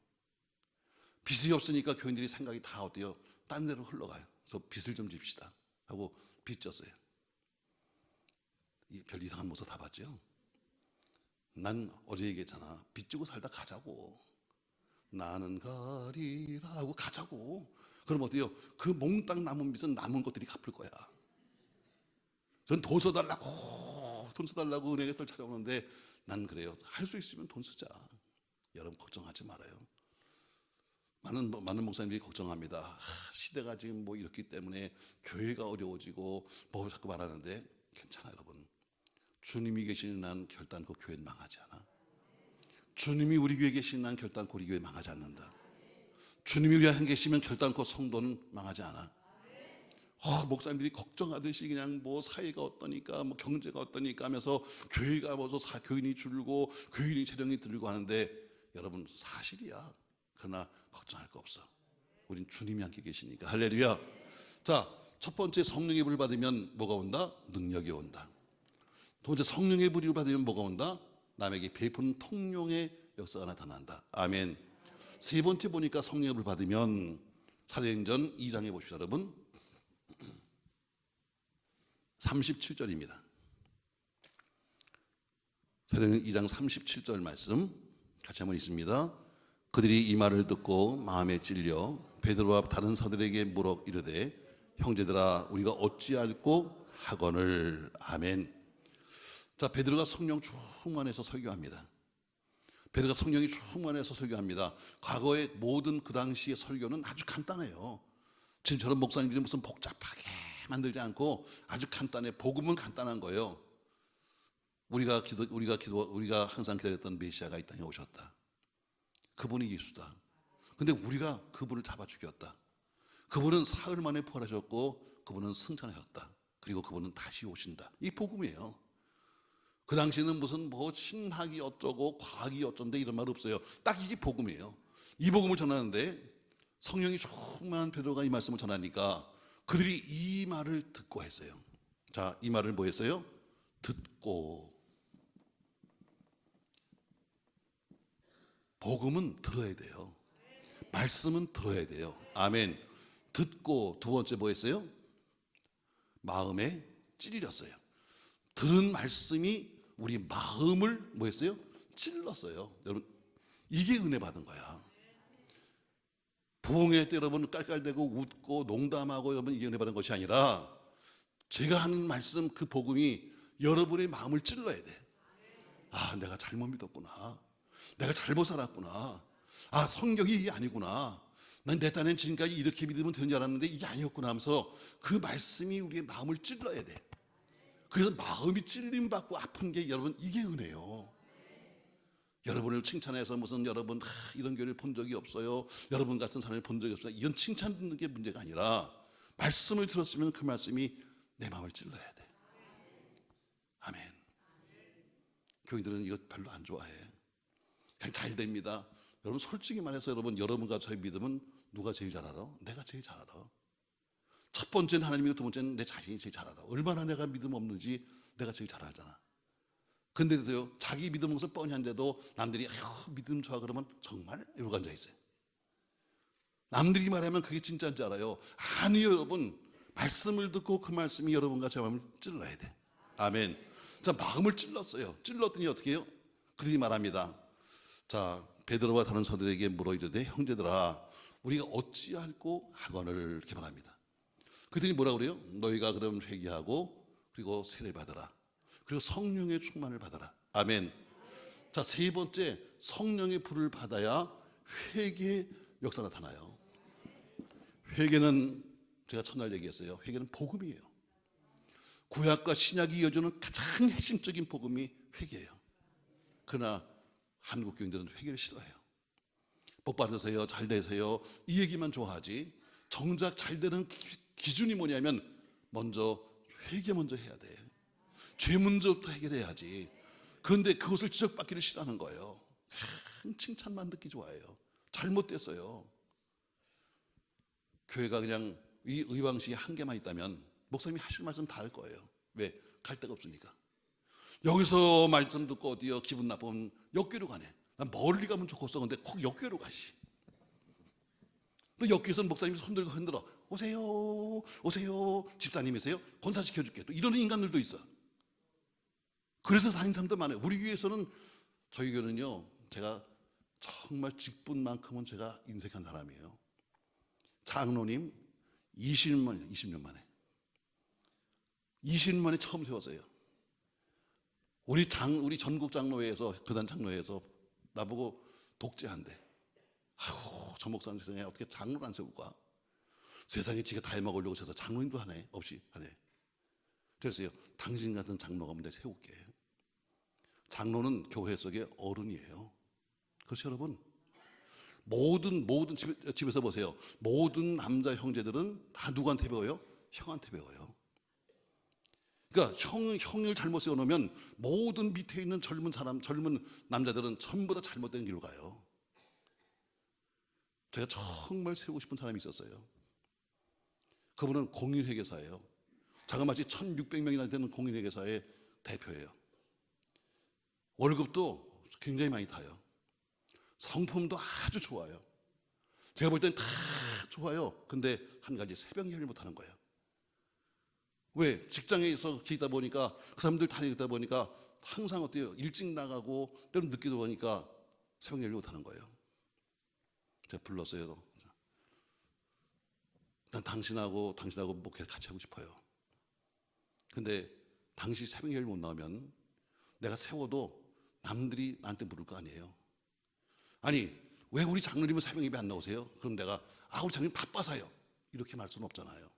[SPEAKER 1] 빚이 없으니까 교인들이 생각이 다 어때요? 딴 데로 흘러가요. 그래서 빚을 좀 집시다 하고 빚 졌어요. 별 이상한 모습 다 봤죠? 난 어제 얘기했잖아. 빚 지고 살다 가자고. 나는 가리라 하고 가자고. 그럼 어때요? 그 몽땅 남은 빚은 남은 것들이 갚을 거야. 전 돈 써달라고 은행에서 찾아오는데 난 그래요. 할 수 있으면 돈 쓰자. 여러분 걱정하지 말아요. 많은 목사님들이 걱정합니다. 시대가 지금 뭐 이렇기 때문에 교회가 어려워지고 뭐 자꾸 말하는데 괜찮아요, 여러분. 주님이 계시는 한 결단코 교회는 망하지 않아. 주님이 우리 교회에 계시는 한 결단코 우리 교회 망하지 않는다. 주님이 우리 안에 계시면 결단코 성도는 망하지 않아. 목사님들이 걱정하듯이 그냥 뭐 사회가 어떠니까 뭐 경제가 어떠니까 하면서 교회가 뭐서 교인이 줄고 교인이 재령이 들고 하는데 여러분 사실이야. 그러나 걱정할 거 없어. 우린 주님이 함께 계시니까. 할렐루야. 자, 첫 번째 성령의 불을 받으면 뭐가 온다? 능력이 온다. 두 번째 성령의 불을 받으면 뭐가 온다? 남에게 베푸는 통용의 역사가 나타난다. 아멘. 세 번째 보니까 성령의 불을 받으면 사도행전 2장에 보십시오, 여러분. 37절입니다. 사도행전 2장 37절 말씀 같이 한번 있습니다. 그들이 이 말을 듣고 마음에 찔려 베드로와 다른 사도들에게 물어 이르되 형제들아 우리가 어찌할꼬 하거늘. 아멘. 자, 베드로가 성령 충만해서 설교합니다. 베드로가 성령이 충만해서 설교합니다. 과거의 모든 그 당시의 설교는 아주 간단해요. 지금처럼 목사님들이 무슨 복잡하게 만들지 않고 아주 간단해. 복음은 간단한 거예요. 우리가 항상 기다렸던 메시아가 이 땅에 오셨다. 그분이 예수다. 근데 우리가 그분을 잡아 죽였다. 그분은 사흘 만에 부활하셨고 그분은 승천하셨다. 그리고 그분은 다시 오신다. 이 복음이에요. 그 당시에는 무슨 뭐 신학이 어쩌고 과학이 어쩐데 이런 말 없어요. 딱 이게 복음이에요. 이 복음을 전하는데 성령이 충만한 베드로가 이 말씀을 전하니까 그들이 이 말을 듣고 했어요. 자, 이 말을 뭐 했어요? 듣고. 복음은 들어야 돼요. 말씀은 들어야 돼요. 아멘. 듣고 두 번째 뭐 했어요? 마음에 찔렸어요. 들은 말씀이 우리 마음을 뭐 했어요? 찔렀어요. 여러분 이게 은혜 받은 거야. 부흥회 때 여러분 깔깔대고 웃고 농담하고 여러분 이게 은혜 받은 것이 아니라 제가 하는 말씀 그 복음이 여러분의 마음을 찔러야 돼. 아, 내가 잘못 믿었구나. 내가 잘못 살았구나. 아, 성경이 이게 아니구나. 난 내 딴엔 지금까지 이렇게 믿으면 되는 줄 알았는데 이게 아니었구나 하면서 그 말씀이 우리의 마음을 찔러야 돼. 그래서 마음이 찔림받고 아픈 게 여러분 이게 은혜요. 여러분을 칭찬해서 무슨 여러분 이런 교회를 본 적이 없어요. 여러분 같은 사람을 본 적이 없어요. 이런 칭찬 듣는 게 문제가 아니라 말씀을 들었으면 그 말씀이 내 마음을 찔러야 돼. 아멘. 교인들은 이것 별로 안 좋아해. 그냥 잘 됩니다. 여러분 솔직히 말해서 여러분과 저의 믿음은 누가 제일 잘 알아? 내가 제일 잘 알아. 첫 번째는 하나님이고 두 번째는 내 자신이 제일 잘 알아. 얼마나 내가 믿음 없는지 내가 제일 잘 알잖아. 근데도요, 자기 믿음 없어 뻔히 한데도 남들이 믿음 좋아 그러면 정말 이러고 앉아 있어요. 남들이 말하면 그게 진짜인지 알아요. 아니요, 여러분. 말씀을 듣고 그 말씀이 여러분과 제 마음을 찔러야 돼. 아멘. 자, 마음을 찔렀어요. 찔렀더니 어떻게 해요? 그들이 말합니다. 자, 베드로와 다른 서들에게 물어 이르되 형제들아 우리가 어찌할꼬 하거늘 이렇게 말합니다. 그랬더니 뭐라 그래요? 너희가 그럼 회개하고 그리고 세례 받아라. 그리고 성령의 충만을 받아라. 아멘. 자, 세 번째, 성령의 불을 받아야 회개의 역사가 나타나요. 회개는 제가 첫날 얘기했어요. 회개는 복음이에요. 구약과 신약이 이어주는 가장 핵심적인 복음이 회개예요. 그러나 한국 교인들은 회개를 싫어해요. 복 받으세요, 잘 되세요, 이 얘기만 좋아하지. 정작 잘 되는 기준이 뭐냐면 먼저 회개 먼저 해야 돼. 죄 문제부터 해결해야지. 그런데 그것을 지적받기를 싫어하는 거예요. 칭찬만 듣기 좋아해요. 잘못됐어요. 교회가 그냥 이 의왕시에 한 개만 있다면 목사님이 하실 말씀 다 할 거예요. 왜? 갈 데가 없으니까. 여기서 말씀 듣고 어디요 기분 나쁘면 역교로 가네. 난 멀리 가면 좋겠어. 근데 꼭 역교로 가시. 또 역교에서는 목사님이 손 들고 흔들어. 오세요, 오세요. 집사님이세요? 권사시켜줄게. 또 이러는 인간들도 있어. 그래서 다니는 사람도 많아요. 우리 교회에서는, 저희 교회는요, 제가 정말 직분만큼은 제가 인색한 사람이에요. 장로님 20년 만에 20년 만에 처음 세웠어요. 우리 전국 장로회에서, 그단 장로회에서 나보고 독재한대. 아유, 저 목사는 세상에 어떻게 장로를 안 세울까? 세상에 지가 다 해먹으려고 해서 장로님도 하네. 없이 하네. 그랬어요. 당신 같은 장로가 뭔데 세울게. 장로는 교회 속의 어른이에요. 그렇죠, 여러분? 모든 집에서 보세요. 모든 남자 형제들은 다 누구한테 배워요? 형한테 배워요. 그러니까 형을 잘못 세워놓으면 모든 밑에 있는 젊은 남자들은 전부 다 잘못된 길로 가요. 제가 정말 세우고 싶은 사람이 있었어요. 그분은 공인회계사예요. 자그마치 1600명이나 되는 공인회계사의 대표예요. 월급도 굉장히 많이 타요. 성품도 아주 좋아요. 제가 볼 땐 다 좋아요. 근데 한 가지, 새벽 일을 못하는 거예요. 왜? 직장에서 계시다 보니까, 그 사람들 다니다 보니까 항상 어때요? 일찍 나가고 때로는 늦게 들어오니까 새벽 일을 못하는 거예요. 제가 불렀어요. 난 당신하고 목회 같이 하고 싶어요. 근데 당시 새벽 일 못 나오면 내가 세워도 남들이 나한테 물을 거 아니에요. 아니, 왜 우리 장로님은 새벽 예배 안 나오세요? 그럼 내가, 우리 장로님 바빠서요. 이렇게 말 수는 없잖아요.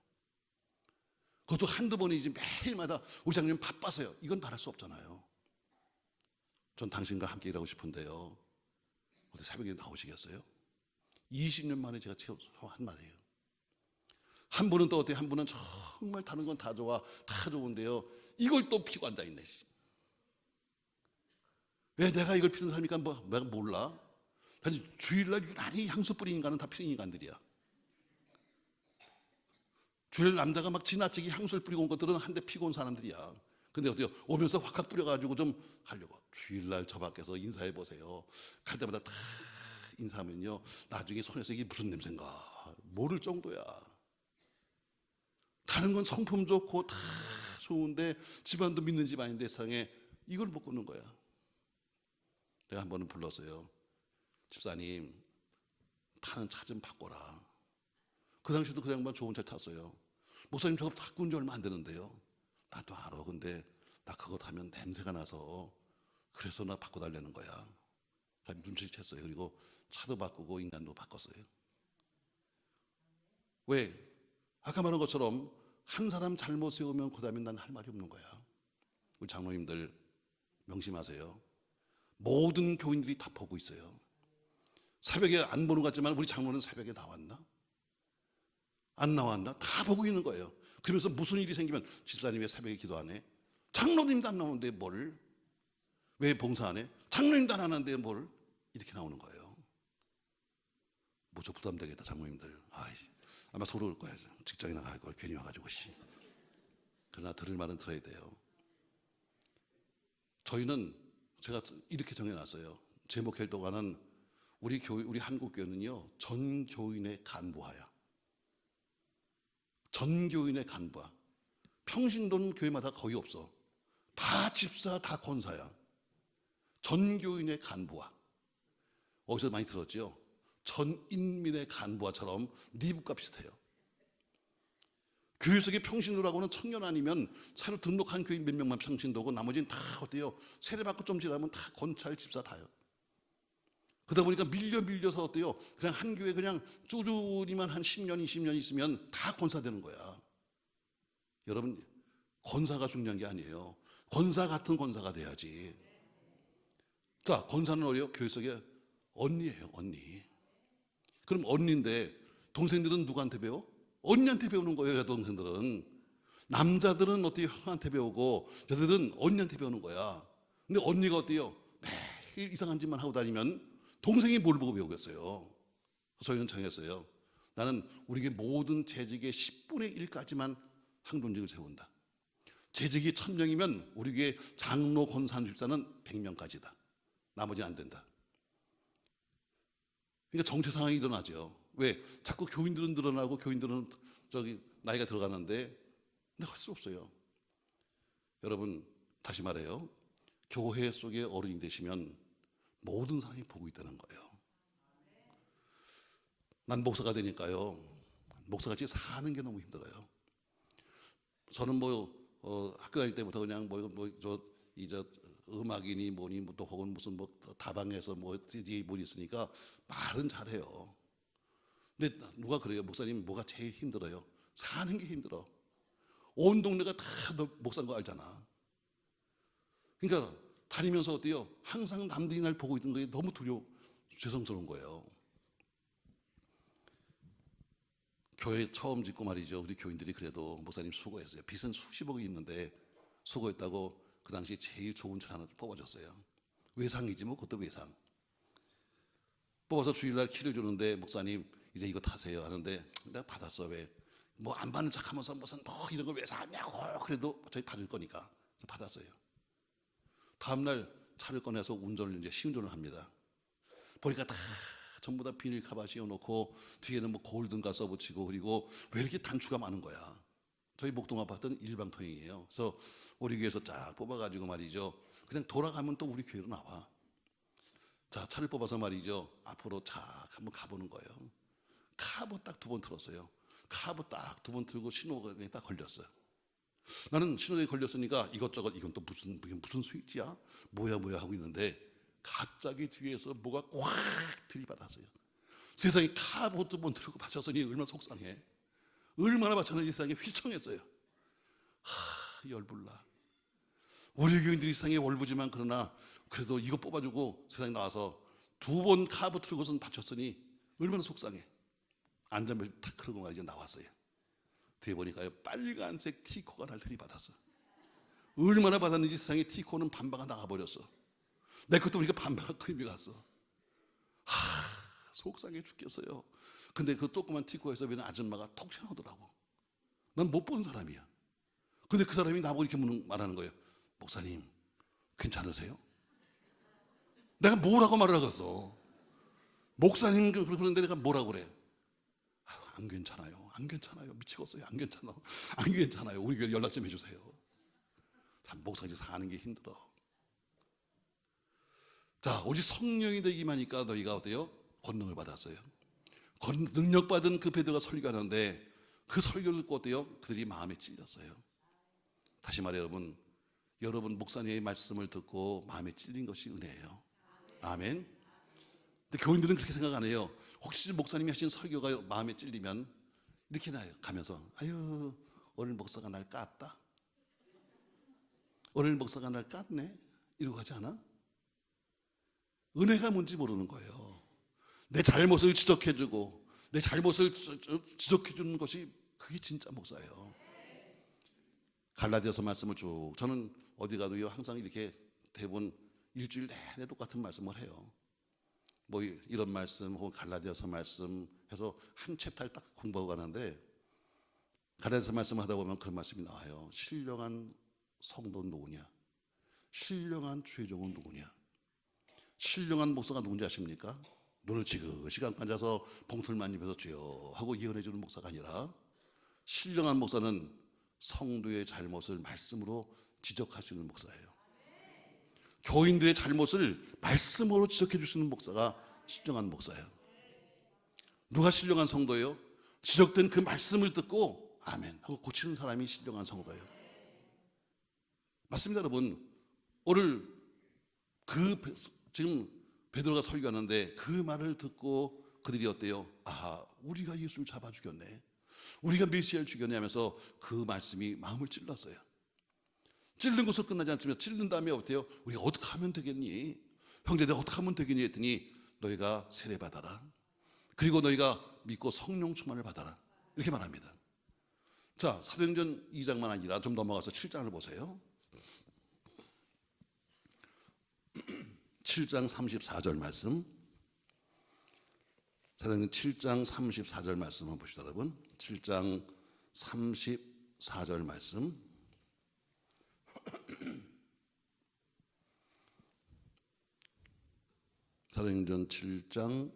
[SPEAKER 1] 그것도 한두 번이지 매일마다 우리 장로님 바빠서요. 이건 말할 수 없잖아요. 전 당신과 함께 일하고 싶은데요. 어디 새벽에 나오시겠어요? 20년 만에 제가 한 말이에요. 한 분은 또 어때요? 한 분은 정말 다른 건 다 좋아, 다 좋은데요. 이걸 또 피고 앉아 있네. 왜 내가 이걸 피는 사람이니까 내가 몰라? 아니, 주일날 유난히 향수 뿌리는 인간은 다 피는 인간들이야. 주일 남자가 막 지나치게 향수를 뿌리고 온 것들은 한 대 피고 온 사람들이야. 근데 어때요? 오면서 확확 뿌려가지고 좀 가려고. 주일날 저 밖에서 인사해 보세요. 갈 때마다 다 인사하면요, 나중에 손에서 이게 무슨 냄새인가 모를 정도야. 다른 건 성품 좋고 다 좋은데 집안도 믿는 집안인데 세상에 이걸 못 끊는 거야. 내가 한 번은 불렀어요. 집사님, 타는 차 좀 바꿔라. 그 당시에도 그 양반 좋은 차 탔어요. 목사님, 저거 바꾼 지 얼마 안 되는데요. 나도 알아. 근데 나 그거 타면 냄새가 나서 그래서 나 바꿔달라는 거야. 눈치를 챘어요. 그리고 차도 바꾸고 인간도 바꿨어요. 왜? 아까 말한 것처럼 한 사람 잘못 세우면 그 다음에 난 할 말이 없는 거야. 우리 장로님들 명심하세요. 모든 교인들이 다 보고 있어요. 새벽에 안 보는 것 같지만 우리 장로는 새벽에 나왔나? 안 나왔나? 다 보고 있는 거예요. 그러면서 무슨 일이 생기면, 집사님 왜 새벽에 기도 안 해? 장로님도 안 나오는데 뭘? 왜 봉사 안 해? 장로님도 안 하는데 뭘? 이렇게 나오는 거예요. 무척 부담되겠다, 장로님들. 아마 서로 올 거야. 직장에 나갈 걸 괜히 와가지고. 그러나 들을 말은 들어야 돼요. 저희는, 제가 이렇게 정해놨어요. 제목 동안은 우리 한국교회는요, 전 교인의 간부화야. 전 교인의 간부화. 평신도는 교회마다 거의 없어. 다 집사, 다 권사야. 전 교인의 간부화. 어디서 많이 들었죠? 전 인민의 간부화처럼 니부과 비슷해요. 교회 속에 평신도라고는 청년 아니면 새로 등록한 교인 몇 명만 평신도고 나머지는 다 어때요? 세대받고 좀 지나면 다 권찰 집사 다요. 그러다 보니까 밀려서 어때요? 그냥 한 교회 그냥 쪼주리만 한 10년 20년 있으면 다 권사 되는 거야. 여러분, 권사가 중요한 게 아니에요. 권사 같은 권사가 돼야지. 자, 권사는 어디요? 교회 속에 언니예요, 언니. 그럼 언니인데 동생들은 누구한테 배워? 언니한테 배우는 거예요, 여동생들은. 남자들은 어때요? 형한테 배우고 여자들은 언니한테 배우는 거야. 근데 언니가 어때요? 매일 이상한 짓만 하고 다니면 동생이 뭘 보고 배우겠어요? 저희는 정했어요. 나는 우리 교회 모든 재직의 10분의 1까지만 항존직을 세운다. 재직이 1000명이면 우리 교회 장로 권사 집사는 100명까지다. 나머지는 안 된다. 그러니까 정체 상황이 일어나죠. 왜? 자꾸 교인들은 늘어나고 교인들은 나이가 들어가는데 근데 할 수 없어요. 여러분, 다시 말해요. 교회 속에 어른이 되시면 모든 사람이 보고 있다는 거예요. 난 목사가 되니까요, 목사같이 사는 게 너무 힘들어요. 저는 학교 다닐 때부터 그냥 음악이니 뭐니 또 혹은 무슨 다방에서 뒤에 뭘 있으니까 말은 잘해요. 근데 누가 그래요? 목사님 뭐가 제일 힘들어요? 사는 게 힘들어. 온 동네가 다 너 목사인 거 알잖아. 그러니까 다니면서 어때요? 항상 남들이 날 보고 있는 게 너무 죄송스러운 거예요. 교회 처음 짓고 말이죠. 우리 교인들이 그래도 목사님 수고했어요. 빚은 수십억이 있는데 수고했다고 그 당시에 제일 좋은 차 하나 뽑아줬어요. 외상이지 뭐, 그것도 외상. 뽑아서 주일날 키를 주는데 목사님 이제 이거 타세요 하는데 내가 받았어. 왜? 안 받는 척 하면서 무슨 이런 걸 왜 사냐고. 그래도 저희 받을 거니까 받았어요. 다음날 차를 꺼내서 운전을 이제 시운전을 합니다. 보니까 다 전부 다 비닐 카바 씌워놓고 뒤에는 골든가 써붙이고 그리고 왜 이렇게 단추가 많은 거야. 저희 목동 아파트는 일방통행이에요. 그래서 우리 교회에서 쫙 뽑아가지고 말이죠. 그냥 돌아가면 또 우리 교회로 나와. 자, 차를 뽑아서 말이죠. 앞으로 쫙 한번 가보는 거예요. 카브 딱 2번 틀었어요. 카브 딱 2번 틀고 신호가 딱 걸렸어요. 나는 신호에 걸렸으니까 이것저것 이건 또 무슨 스위치야? 뭐야 하고 있는데 갑자기 뒤에서 뭐가 꽉 들이받았어요. 세상에 카브 2번 틀고 받쳤으니 얼마나 속상해. 얼마나 받쳤는지 세상에 휘청했어요. 열불나. 우리 교인들이 세상에 월부지만 그러나 그래도 이거 뽑아주고 세상에 나와서 2번 카브 틀고선 받쳤으니 얼마나 속상해. 안전벨트 탁 끌고 말이죠. 나왔어요. 뒤에 보니까요, 빨간색 티코가 날 들이받았어. 얼마나 받았는지 세상에 티코는 반바가 나가버렸어. 내 것도 보니까 반바가 크림이 갔어. 속상해 죽겠어요. 근데 그 조그만 티코에서 웬 아줌마가 톡 튀어나오더라고. 난 못 본 사람이야. 근데 그 사람이 나보고 이렇게 말하는 거예요. 목사님, 괜찮으세요? 내가 뭐라고 말을 하겠어? 목사님 그러는데 내가 뭐라고 그래? 안 괜찮아요. 안 괜찮아요. 미치겠어요. 안 괜찮아요. 우리 교회 연락 좀 해주세요. 참 목사지 사는 게 힘들어. 자, 오직 성령이 되기만 하니까 너희가 어때요? 권능을 받았어요. 능력받은 그 베드로가 설교하는데 그 설교를 듣고 어때요? 그들이 마음에 찔렸어요. 다시 말해 여러분 목사님의 말씀을 듣고 마음에 찔린 것이 은혜예요. 아멘. 근데 교인들은 그렇게 생각 안 해요. 혹시 목사님이 하신 설교가 마음에 찔리면 이렇게 나요. 가면서 아유, 오늘 목사가 날 깠다. 오늘 목사가 날 깠네. 이러고 하지 않아? 은혜가 뭔지 모르는 거예요. 내 잘못을 지적해주고 내 잘못을 지적해주는 것이 그게 진짜 목사예요. 갈라디아서 말씀을 쭉 저는 어디 가도요 항상 이렇게 대부분 일주일 내내 똑같은 말씀을 해요. 이런 말씀 혹은 갈라디아서 말씀 해서 한 챕터를 딱 공부하고 가는데 갈라디아서 말씀 하다 보면 그런 말씀이 나와요. 신령한 성도는 누구냐? 신령한 주의종은 누구냐? 신령한 목사가 누군지 아십니까? 눈을 지그시 앉아서 봉틀만 입혀서 주여 하고 예언해 주는 목사가 아니라 신령한 목사는 성도의 잘못을 말씀으로 지적할 수 있는 목사예요. 교인들의 잘못을 말씀으로 지적해 주시는 목사가 신령한 목사예요. 누가 신령한 성도예요? 지적된 그 말씀을 듣고 아멘 하고 고치는 사람이 신령한 성도예요. 맞습니다, 여러분. 오늘 지금 베드로가 설교하는데 그 말을 듣고 그들이 어때요? 아, 우리가 예수를 잡아 죽였네, 우리가 메시아를 죽였네 하면서 그 말씀이 마음을 찔렀어요. 찔른 것으로 끝나지 않으면 찔른 다음에 어때요? 우리가 어떻게 하면 되겠니? 형제, 내가 어떻게 하면 되겠니? 했더니 너희가 세례 받아라, 그리고 너희가 믿고 성령 충만을 받아라, 이렇게 말합니다. 자, 사도행전 2장만 아니라 좀 넘어가서 7장을 보세요. 7장 34절 말씀, 사도행전 7장 34절 말씀 한번 봅시다, 여러분. 7장 34절 말씀. 사도행전 7장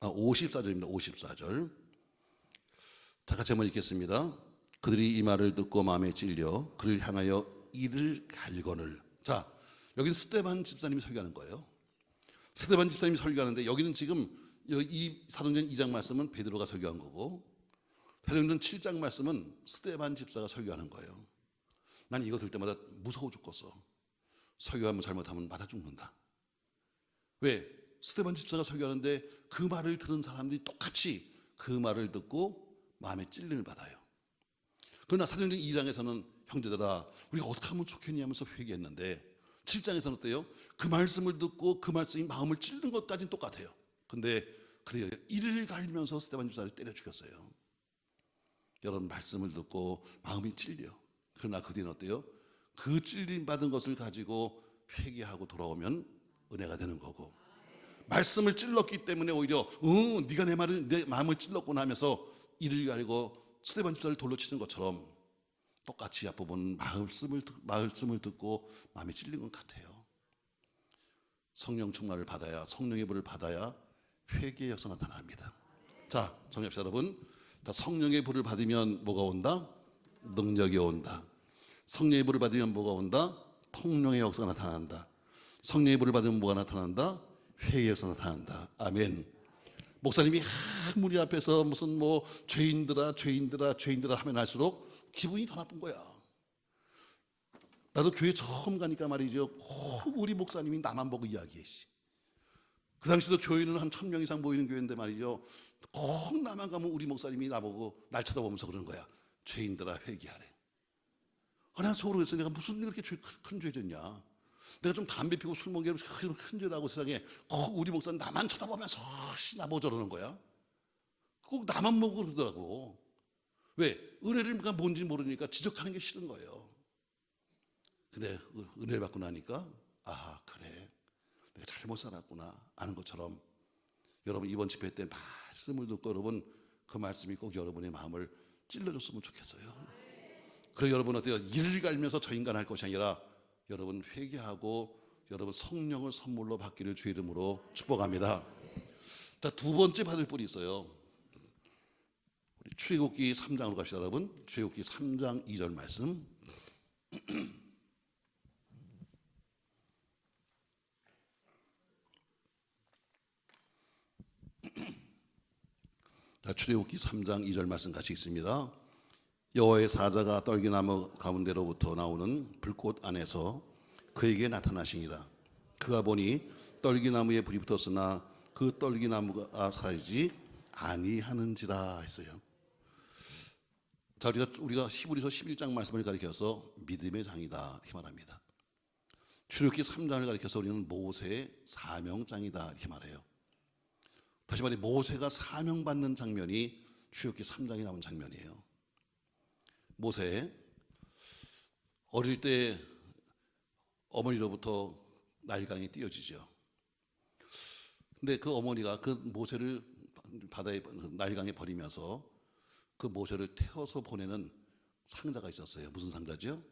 [SPEAKER 1] 54절입니다. 54절. 다 같이 한번 읽겠습니다. 그들이 이 말을 듣고 마음에 찔려 그를 향하여 이들 갈거늘. 자, 여기는 스데반 집사님이 설교하는 거예요. 스데반 집사님이 설교하는데 여기는 지금 이 사도행전 2장 말씀은 베드로가 설교한 거고, 사도행전 7장 말씀은 스데반 집사가 설교하는 거예요. 난 이거 들 때마다 무서워 죽겠어. 설교하면 잘못하면 맞아 죽는다. 왜? 스데반 집사가 설교하는데 그 말을 들은 사람들이 똑같이 그 말을 듣고 마음에 찔림을 받아요. 그러나 사도행전 2장에서는 형제들아, 우리가 어떻게 하면 좋겠니 하면서 회개했는데 7장에서는 어때요? 그 말씀을 듣고 그 말씀이 마음을 찔른 것까지는 똑같아요. 근데 그래요, 이를 갈면서 스데반 집사를 때려 죽였어요. 여러분, 말씀을 듣고 마음이 찔려. 그러나 그 뒤는 어때요? 그 찔림 받은 것을 가지고 회개하고 돌아오면 은혜가 되는 거고, 말씀을 찔렀기 때문에 오히려 네가 내 마음을 찔렀구나 하면서 이를 가리고 스데반 집사를 돌로 치는 것처럼 똑같이 앞부분 말씀을 듣고 마음이 찔린 것 같아요. 성령 충만을 받아야, 성령의 불을 받아야 회개의 역사가 나타납니다. 자, 정리합시다, 여러분. 성령의 불을 받으면 뭐가 온다? 능력이 온다. 성령의 불을 받으면 뭐가 온다? 통용의 역사가 나타난다. 성령의 불을 받으면 뭐가 나타난다? 회개의 역사가 나타난다. 아멘. 목사님이 무리 앞에서 무슨 죄인들아 하면 할수록 기분이 더 나쁜 거야. 나도 교회 처음 가니까 말이죠, 꼭 우리 목사님이 나만 보고 이야기해. 그 당시도 교회는 한 1000명 이상 모이는 교회인데 말이죠, 꼭 나만 가면 우리 목사님이 나보고 날 쳐다보면서 그러는 거야. 죄인들아 회개하래. 내가 속으로 그랬어. 내가 무슨 그렇게 큰 죄 졌냐. 내가 좀 담배 피고 술 먹게 큰 죄라고 세상에 꼭 우리 목사는 나만 쳐다보면서 나보고 저러는 거야. 꼭 나만 보고 그러더라고. 왜? 은혜를 뭔지 모르니까 지적하는 게 싫은 거예요. 근데 은혜를 받고 나니까 아, 그래, 내가 잘못 살았구나 아는 것처럼, 여러분 이번 집회 때 말씀을 듣고 여러분 그 말씀이 꼭 여러분의 마음을 찔러줬으면 좋겠어요. 그리고 여러분 어때요? 이를 갈면서 저 인간 할 것이 아니라 여러분 회개하고 여러분 성령을 선물로 받기를 주의 이름으로 축복합니다. 자, 두 번째 받을 뿔이 있어요. 우리 출애굽기 3장으로 갑시다, 여러분. 출애굽기 3장 2절 말씀. 자, 출애굽기 3장 2절 말씀 같이 있습니다. 여호와의 사자가 떨기나무 가운데로부터 나오는 불꽃 안에서 그에게 나타나시니라. 그가 보니 떨기나무에 불이 붙었으나 그 떨기나무가 사라지지 아니하는지라 했어요. 자, 우리가 히브리서 11장 말씀을 가리켜서 믿음의 장이다 이렇게 말합니다. 출애굽기 3장을 가리켜서 우리는 모세의 사명장이다 이렇게 말해요. 다시 말해, 모세가 사명받는 장면이 출애굽기 3장에 나온 장면이에요. 모세 어릴 때 어머니로부터 나일강에 띄어지죠. 근데 그 어머니가 그 모세를 바다에 나일강에 버리면서 그 모세를 태워서 보내는 상자가 있었어요. 무슨 상자죠?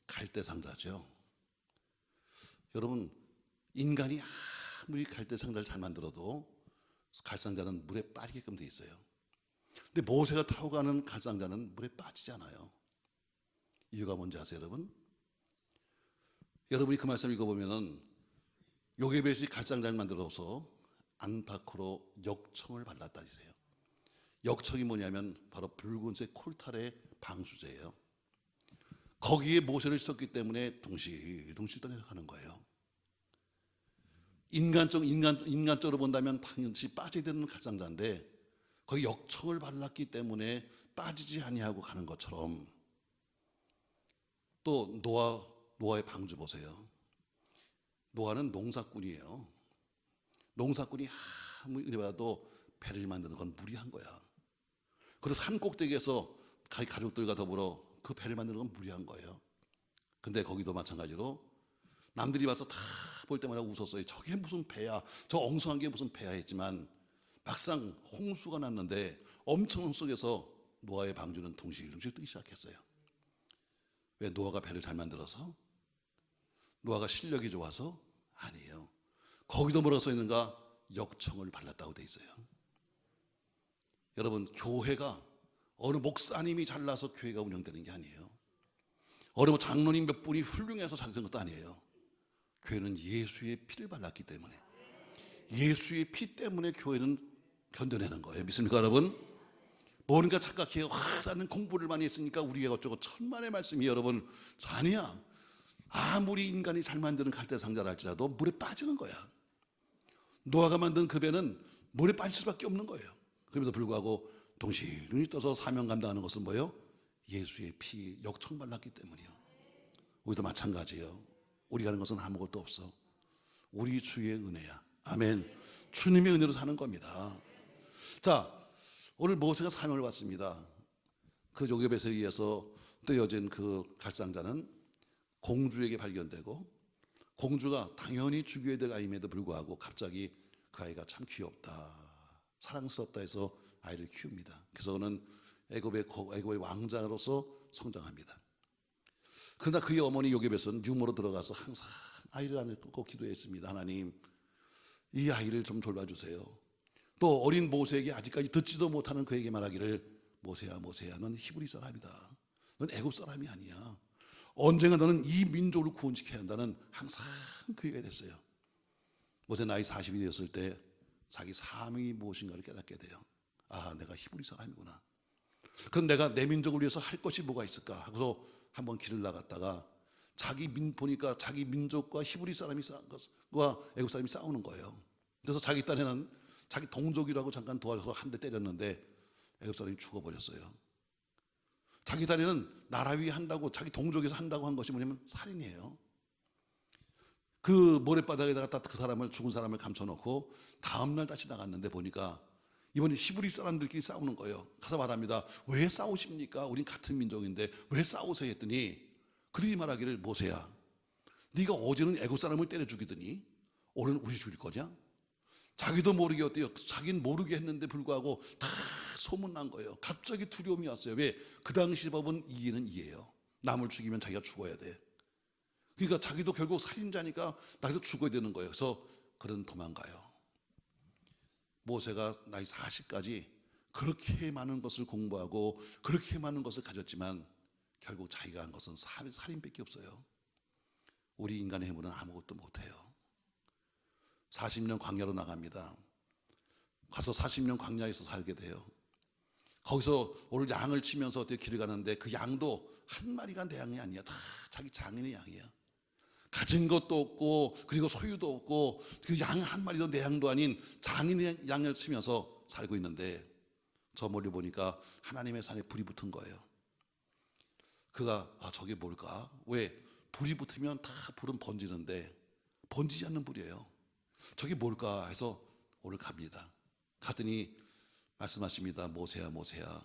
[SPEAKER 1] 갈대 상자죠. 여러분, 인간이 아무리 갈대 상자를 잘 만들어도 갈상자는 물에 빠지게끔 돼 있어요. 근데 모세가 타고 가는 갈상자는 물에 빠지지 않아요. 이유가 뭔지 아세요, 여러분? 여러분이 그 말씀 읽어보면은 요게벳이 갈상자를 만들어서 안팎으로 역청을 발랐다 하세요. 역청이 뭐냐면 바로 붉은색 콜탈의 방수제예요. 거기에 모세를 씻었기 때문에 동실동실 떠내려가는 거예요. 인간적으로 본다면 당연히 빠져야 되는 갈상자인데 거기 역청을 발랐기 때문에 빠지지 아니하고 가는 것처럼, 또 노아의 방주 보세요. 노아는 농사꾼이에요. 농사꾼이 아무리 은혜 받아도 배를 만드는 건 무리한 거야. 그래서 산 꼭대기에서 가족들과 더불어 그 배를 만드는 건 무리한 거예요. 근데 거기도 마찬가지로 남들이 와서 다 볼 때마다 웃었어요. 저게 무슨 배야, 저 엉성한 게 무슨 배야 했지만 막상 홍수가 났는데 엄청난 속에서 노아의 방주는 둥실둥실 뜨기 시작했어요. 왜? 노아가 배를 잘 만들어서? 노아가 실력이 좋아서? 아니에요. 거기도 뭐라고 써 있는가? 역청을 발랐다고 돼 있어요. 여러분, 교회가 어느 목사님이 잘나서 교회가 운영되는 게 아니에요. 어느 장로님 몇 분이 훌륭해서 잘 된 것도 아니에요. 교회는 예수의 피를 발랐기 때문에, 예수의 피 때문에 교회는 견뎌내는 거예요. 믿습니까 여러분? 뭔가 착각해요. 나는 공부를 많이 했으니까 우리가 어쩌고 천만의 말씀이, 여러분 아니야. 아무리 인간이 잘 만드는 갈대상자라 할지라도 물에 빠지는 거야. 노아가 만든 그 배는 물에 빠질 수밖에 없는 거예요. 그럼에도 불구하고 동시에 떠서 사명 감당하는 것은 뭐예요? 예수의 피, 역청 발랐기 때문이에요. 우리도 마찬가지예요. 우리가 하는 것은 아무것도 없어. 우리 주의 은혜야. 아멘. 주님의 은혜로 사는 겁니다. 자, 오늘 모세가 사명을 받습니다. 그 요괴벳에 의해서 떼어진 그 갈상자는 공주에게 발견되고, 공주가 당연히 죽여야 될 아이임에도 불구하고 갑자기 그 아이가 참 귀엽다, 사랑스럽다 해서 아이를 키웁니다. 그래서 그는 애굽의 왕자로서 성장합니다. 그러나 그의 어머니 요괴벳은 유모로 들어가서 항상 아이를 안고 기도했습니다. 하나님, 이 아이를 좀 돌봐주세요. 또 어린 모세에게 아직까지 듣지도 못하는 그에게 말하기를, 모세야 모세야, 넌 히브리 사람이다. 넌 애굽 사람이 아니야. 언젠가 너는 이 민족을 구원시켜야 한다는 항상 그 얘기가 됐어요. 모세 나이 40이 되었을 때 자기 사명이 무엇인가를 깨닫게 돼요. 아, 내가 히브리 사람이구나. 그럼 내가 내 민족을 위해서 할 것이 뭐가 있을까 하고서 한번 길을 나갔다가 보니까 자기 민족과 히브리 사람이 애굽 사람이 싸우는 거예요. 그래서 자기 딴에는 자기 동족이라고 잠깐 도와줘서 한 대 때렸는데 애굽 사람이 죽어버렸어요. 자기 딴에는 나라 위에 한다고, 자기 동족에서 한다고 한 것이 뭐냐면 살인이에요. 그 모래바닥에다가 그 사람을, 죽은 사람을 감춰놓고 다음날 다시 나갔는데 보니까 이번에 히브리 사람들끼리 싸우는 거예요. 가서 말합니다. 왜 싸우십니까? 우린 같은 민족인데 왜 싸우세요? 했더니 그들이 말하기를, 모세야, 네가 어제는 애굽 사람을 때려 죽이더니 오늘은 우리 죽일 거냐? 자기도 모르게 어때요? 자기는 모르게 했는데 불구하고 다 소문난 거예요. 갑자기 두려움이 왔어요. 왜? 그 당시 법은 이해는 이해예요. 남을 죽이면 자기가 죽어야 돼. 그러니까 자기도 결국 살인자니까 나도 죽어야 되는 거예요. 그래서 그는 도망가요. 모세가 나이 40까지 그렇게 많은 것을 공부하고 그렇게 많은 것을 가졌지만 결국 자기가 한 것은 살인밖에 없어요. 우리 인간의 힘으로는 아무것도 못해요. 40년 광야로 나갑니다. 가서 40년 광야에서 살게 돼요. 거기서 오늘 양을 치면서 어떻게 길을 가는데 그 양도 한 마리가 내 양이 아니야. 다 자기 장인의 양이야. 가진 것도 없고 그리고 소유도 없고 그 양 한 마리도 내 양도 아닌 장인의 양을 치면서 살고 있는데 저 멀리 보니까 하나님의 산에 불이 붙은 거예요. 그가 저게 뭘까? 왜? 불이 붙으면 다 불은 번지는데 번지지 않는 불이에요. 저게 뭘까 해서 오늘 갑니다. 가더니 말씀하십니다. 모세야 모세야,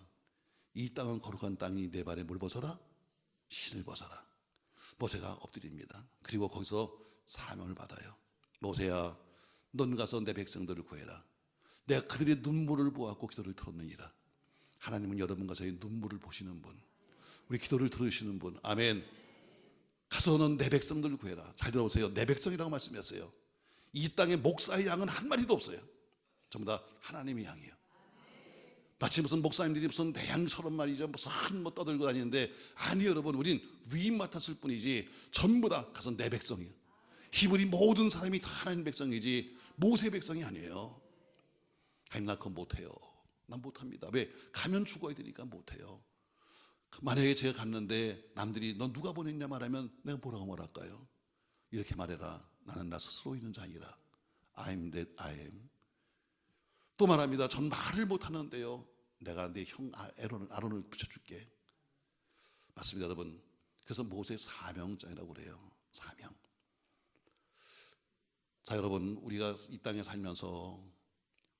[SPEAKER 1] 이 땅은 거룩한 땅이 내 발에 뭘 벗어라? 신을 벗어라. 모세가 엎드립니다. 그리고 거기서 사명을 받아요. 모세야, 넌 가서 내 백성들을 구해라. 내가 그들의 눈물을 보았고 기도를 들었느니라. 하나님은 여러분과 저의 눈물을 보시는 분, 우리 기도를 들으시는 분. 아멘. 가서는 내 백성들을 구해라. 잘 들어보세요. 내 백성이라고 말씀했어요. 이 땅에 목사의 양은 한 마리도 없어요. 전부 다 하나님의 양이에요. 마치 무슨 목사님들이 무슨 내 양처럼 말이죠, 무슨 떠들고 다니는데, 아니 여러분, 우린 위임 맡았을 뿐이지 전부 다 가서 내 백성이에요. 히브리 모든 사람이 다 하나님 백성이지 모세 백성이 아니에요. 하나님, 나 그거 못해요. 난 못합니다. 왜? 가면 죽어야 되니까 못해요. 만약에 제가 갔는데 남들이 너 누가 보냈냐 말하면 내가 뭐라고 말할까요? 이렇게 말해라. 나는 나 스스로 있는 자이라. I'm that I am. 또 말합니다. 전 말을 못하는데요. 내가 내 형 아론을 붙여줄게. 맞습니다, 여러분. 그래서 모세의 사명자라고 그래요. 사명. 자, 여러분, 우리가 이 땅에 살면서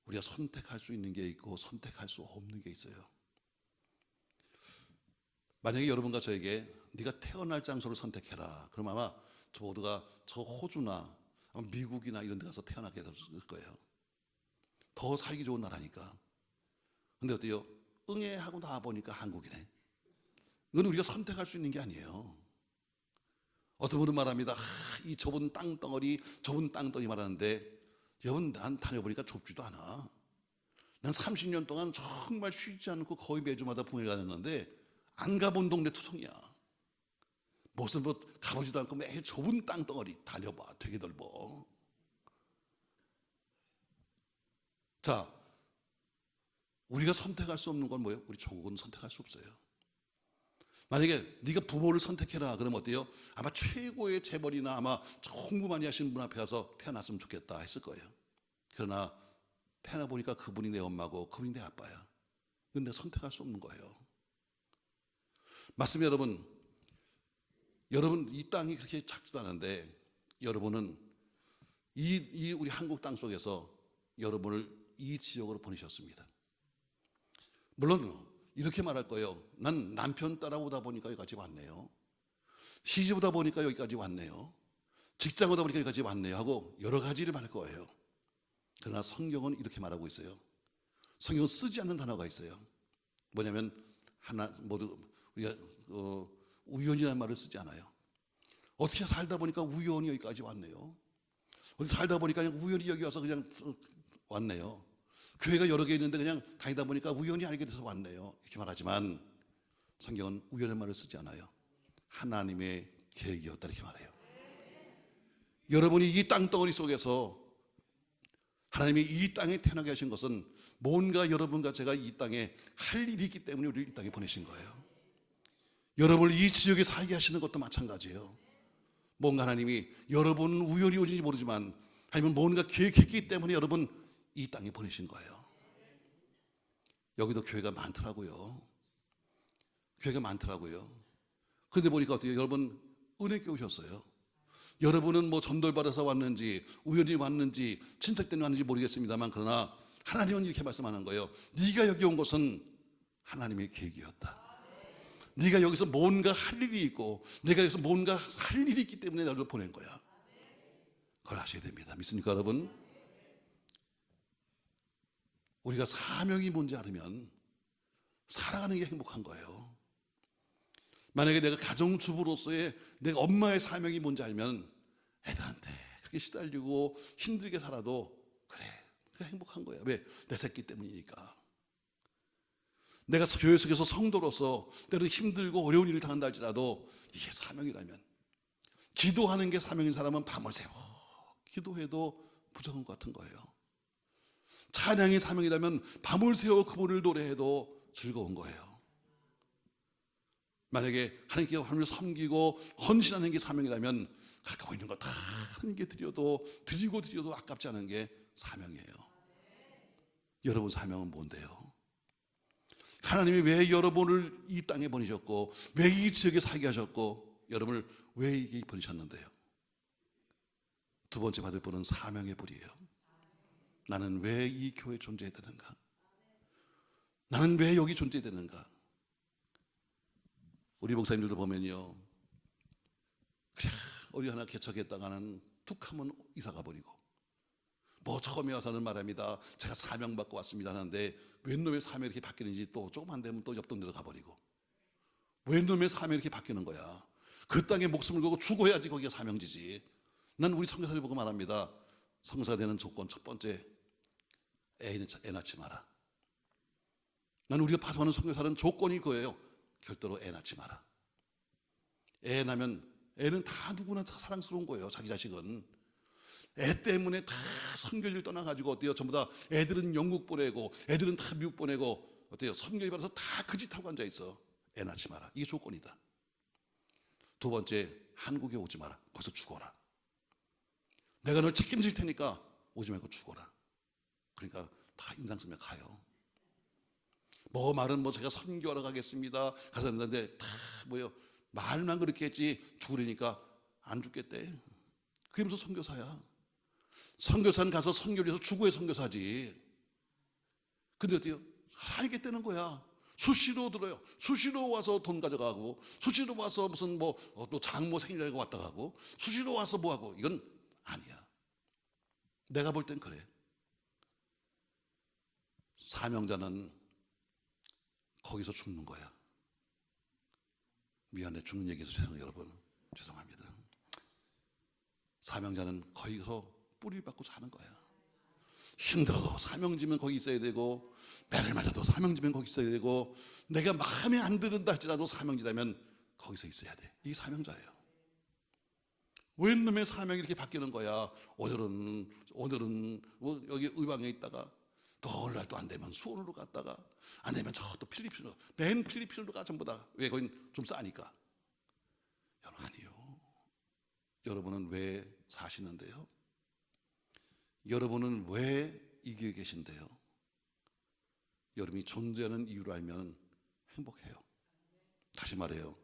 [SPEAKER 1] 우리가 선택할 수 있는 게 있고 선택할 수 없는 게 있어요. 만약에 여러분과 저에게 네가 태어날 장소를 선택해라. 그럼 아마 저 모두가 저 호주나 미국이나 이런 데 가서 태어나게 될 거예요. 더 살기 좋은 나라니까. 근데 어때요? 응애 하고 나와 보니까 한국이네. 이건 우리가 선택할 수 있는 게 아니에요. 어떤 분은 말합니다. 이 좁은 땅덩어리 말하는데 여러분, 난 다녀보니까 좁지도 않아. 난 30년 동안 정말 쉬지 않고 거의 매주마다 봉회를 다녔는데 안 가본 동네 투성이야. 무슨 뭐 가보지도 않고 매일 좁은 땅덩어리 다녀봐. 되게 넓어. 자, 우리가 선택할 수 없는 건 뭐예요? 우리 조국은 선택할 수 없어요. 만약에 네가 부모를 선택해라 그러면 어때요? 아마 최고의 재벌이나 아마 공부 많이 하시는 분 앞에 가서 태어났으면 좋겠다 했을 거예요. 그러나 태어나보니까 그분이 내 엄마고 그분이 내 아빠야. 이건 내가 선택할 수 없는 거예요. 맞습니다, 여러분. 여러분, 이 땅이 그렇게 작지도 않은데 여러분은 이 우리 한국 땅 속에서 여러분을 이 지역으로 보내셨습니다. 물론 이렇게 말할 거예요. 난 남편 따라오다 보니까 여기까지 왔네요. 시집 오다 보니까 여기까지 왔네요. 직장 오다 보니까 여기까지 왔네요 하고 여러 가지를 말할 거예요. 그러나 성경은 이렇게 말하고 있어요. 성경은 쓰지 않는 단어가 있어요. 뭐냐면 우리가 우연이라는 말을 쓰지 않아요. 어떻게 살다 보니까 우연히 여기까지 왔네요. 어디 살다 보니까 그냥 우연히 여기 와서 그냥 왔네요. 교회가 여러 개 있는데 그냥 다니다 보니까 우연히 알게 돼서 왔네요. 이렇게 말하지만 성경은 우연의 말을 쓰지 않아요. 하나님의 계획이었다 이렇게 말해요. 여러분이 이 땅덩어리 속에서 하나님이 이 땅에 태어나게 하신 것은 뭔가 여러분과 제가 이 땅에 할 일이 있기 때문에 우리를 이 땅에 보내신 거예요. 여러분을 이 지역에 살게 하시는 것도 마찬가지예요. 뭔가 하나님이 여러분은 우연히 오는지 모르지만 하나님은 뭔가 계획했기 때문에 여러분 이 땅에 보내신 거예요. 여기도 교회가 많더라고요. 교회가 많더라고요. 근데 보니까 어때요? 여러분 은혜교회 오셨어요. 여러분은 뭐 전돌받아서 왔는지 우연히 왔는지 친척 때문에 왔는지 모르겠습니다만 그러나 하나님은 이렇게 말씀하는 거예요. 네가 여기 온 것은 하나님의 계획이었다. 네가 여기서 뭔가 할 일이 있고 내가 여기서 뭔가 할 일이 있기 때문에 너를 보낸 거야. 그걸 아셔야 됩니다. 믿습니까 여러분? 우리가 사명이 뭔지 알으면 살아가는 게 행복한 거예요. 만약에 내가 가정주부로서의 내가 엄마의 사명이 뭔지 알면 애들한테 그렇게 시달리고 힘들게 살아도 그래 행복한 거야. 왜? 내 새끼 때문이니까. 내가 교회 속에서 성도로서 때로는 힘들고 어려운 일을 당한다 할지라도 이게 사명이라면, 기도하는 게 사명인 사람은 밤을 새워 기도해도 부족한 것 같은 거예요. 찬양이 사명이라면 밤을 새워 그분을 노래해도 즐거운 거예요. 만약에 하나님을 섬기고 헌신하는 게 사명이라면 가까워 있는 거 다 하나님께 드리고 드려도 아깝지 않은 게 사명이에요. 여러분 사명은 뭔데요? 하나님이 왜 여러분을 이 땅에 보내셨고 왜 이 지역에 살게 하셨고 여러분을 왜 이게 보내셨는데요? 두 번째 받을 분은 사명의 불이에요. 나는 왜 이 교회에 존재해야 되는가? 나는 왜 여기 존재해야 되는가? 우리 목사님들도 보면요, 그냥 어디 하나 개척했다가는 툭 하면 이사 가버리고, 뭐 처음에 와서는 말합니다. 제가 사명 받고 왔습니다 하는데 웬 놈의 사명이 이렇게 바뀌는지 또 조금 안 되면 또 옆 동네로 가버리고, 웬 놈의 사명이 이렇게 바뀌는 거야. 그 땅에 목숨을 걸고 죽어야지 거기가 사명지지. 난 우리 선교사를 보고 말합니다. 선교사 되는 조건 첫 번째, 애 낳지 마라. 난 우리가 파송하는 선교사는 조건이 그거예요. 절대로 애 낳지 마라. 애 낳으면 애는 다 누구나 다 사랑스러운 거예요. 자기 자식은. 애 때문에 다 선교지를 떠나가지고 어때요? 전부 다 애들은 영국 보내고 애들은 다 미국 보내고 어때요? 선교지 받아서 다 그 짓 하고 앉아있어. 애 낳지 마라. 이게 조건이다. 두 번째, 한국에 오지 마라. 거기서 죽어라. 내가 널 책임질 테니까 오지 말고 죽어라. 그러니까 다 인상 쓰며 가요. 뭐 말은 뭐 제가 선교하러 가겠습니다. 가서 했는데 다 뭐요? 말만 그렇게 했지 죽으려니까 안 죽겠대. 그게 무슨 선교사야? 선교사는 가서 선교를 해서 죽어야 선교사지. 근데 어때요? 살겠다는 거야. 수시로 들어요. 수시로 와서 돈 가져가고, 수시로 와서 무슨 뭐 또 장모 생일이라고 왔다 가고, 수시로 와서 뭐 하고. 이건 아니야. 내가 볼 땐 그래. 사명자는 거기서 죽는 거야. 미안해, 죽는 얘기해서 죄송해요, 여러분. 죄송합니다. 사명자는 거기서 뿌리를 받고 사는 거야. 힘들어도 사명지면 거기 있어야 되고, 매를 맞아도 사명지면 거기 있어야 되고, 내가 마음에 안 드는다 할지라도 사명지라면 거기서 있어야 돼. 이게 사명자예요. 웬 놈의 사명이 이렇게 바뀌는 거야. 오늘은 뭐 여기 의방에 있다가 또 오늘날 또 안 되면 수원으로 갔다가 안 되면 저 또 필리핀으로, 맨 필리핀으로 가 전부 다. 왜? 거긴 좀 싸니까. 여러분, 아니요. 여러분은 왜 사시는데요? 여러분은 왜 이 교회에 계신데요? 여러분이 존재하는 이유를 알면 행복해요. 다시 말해요.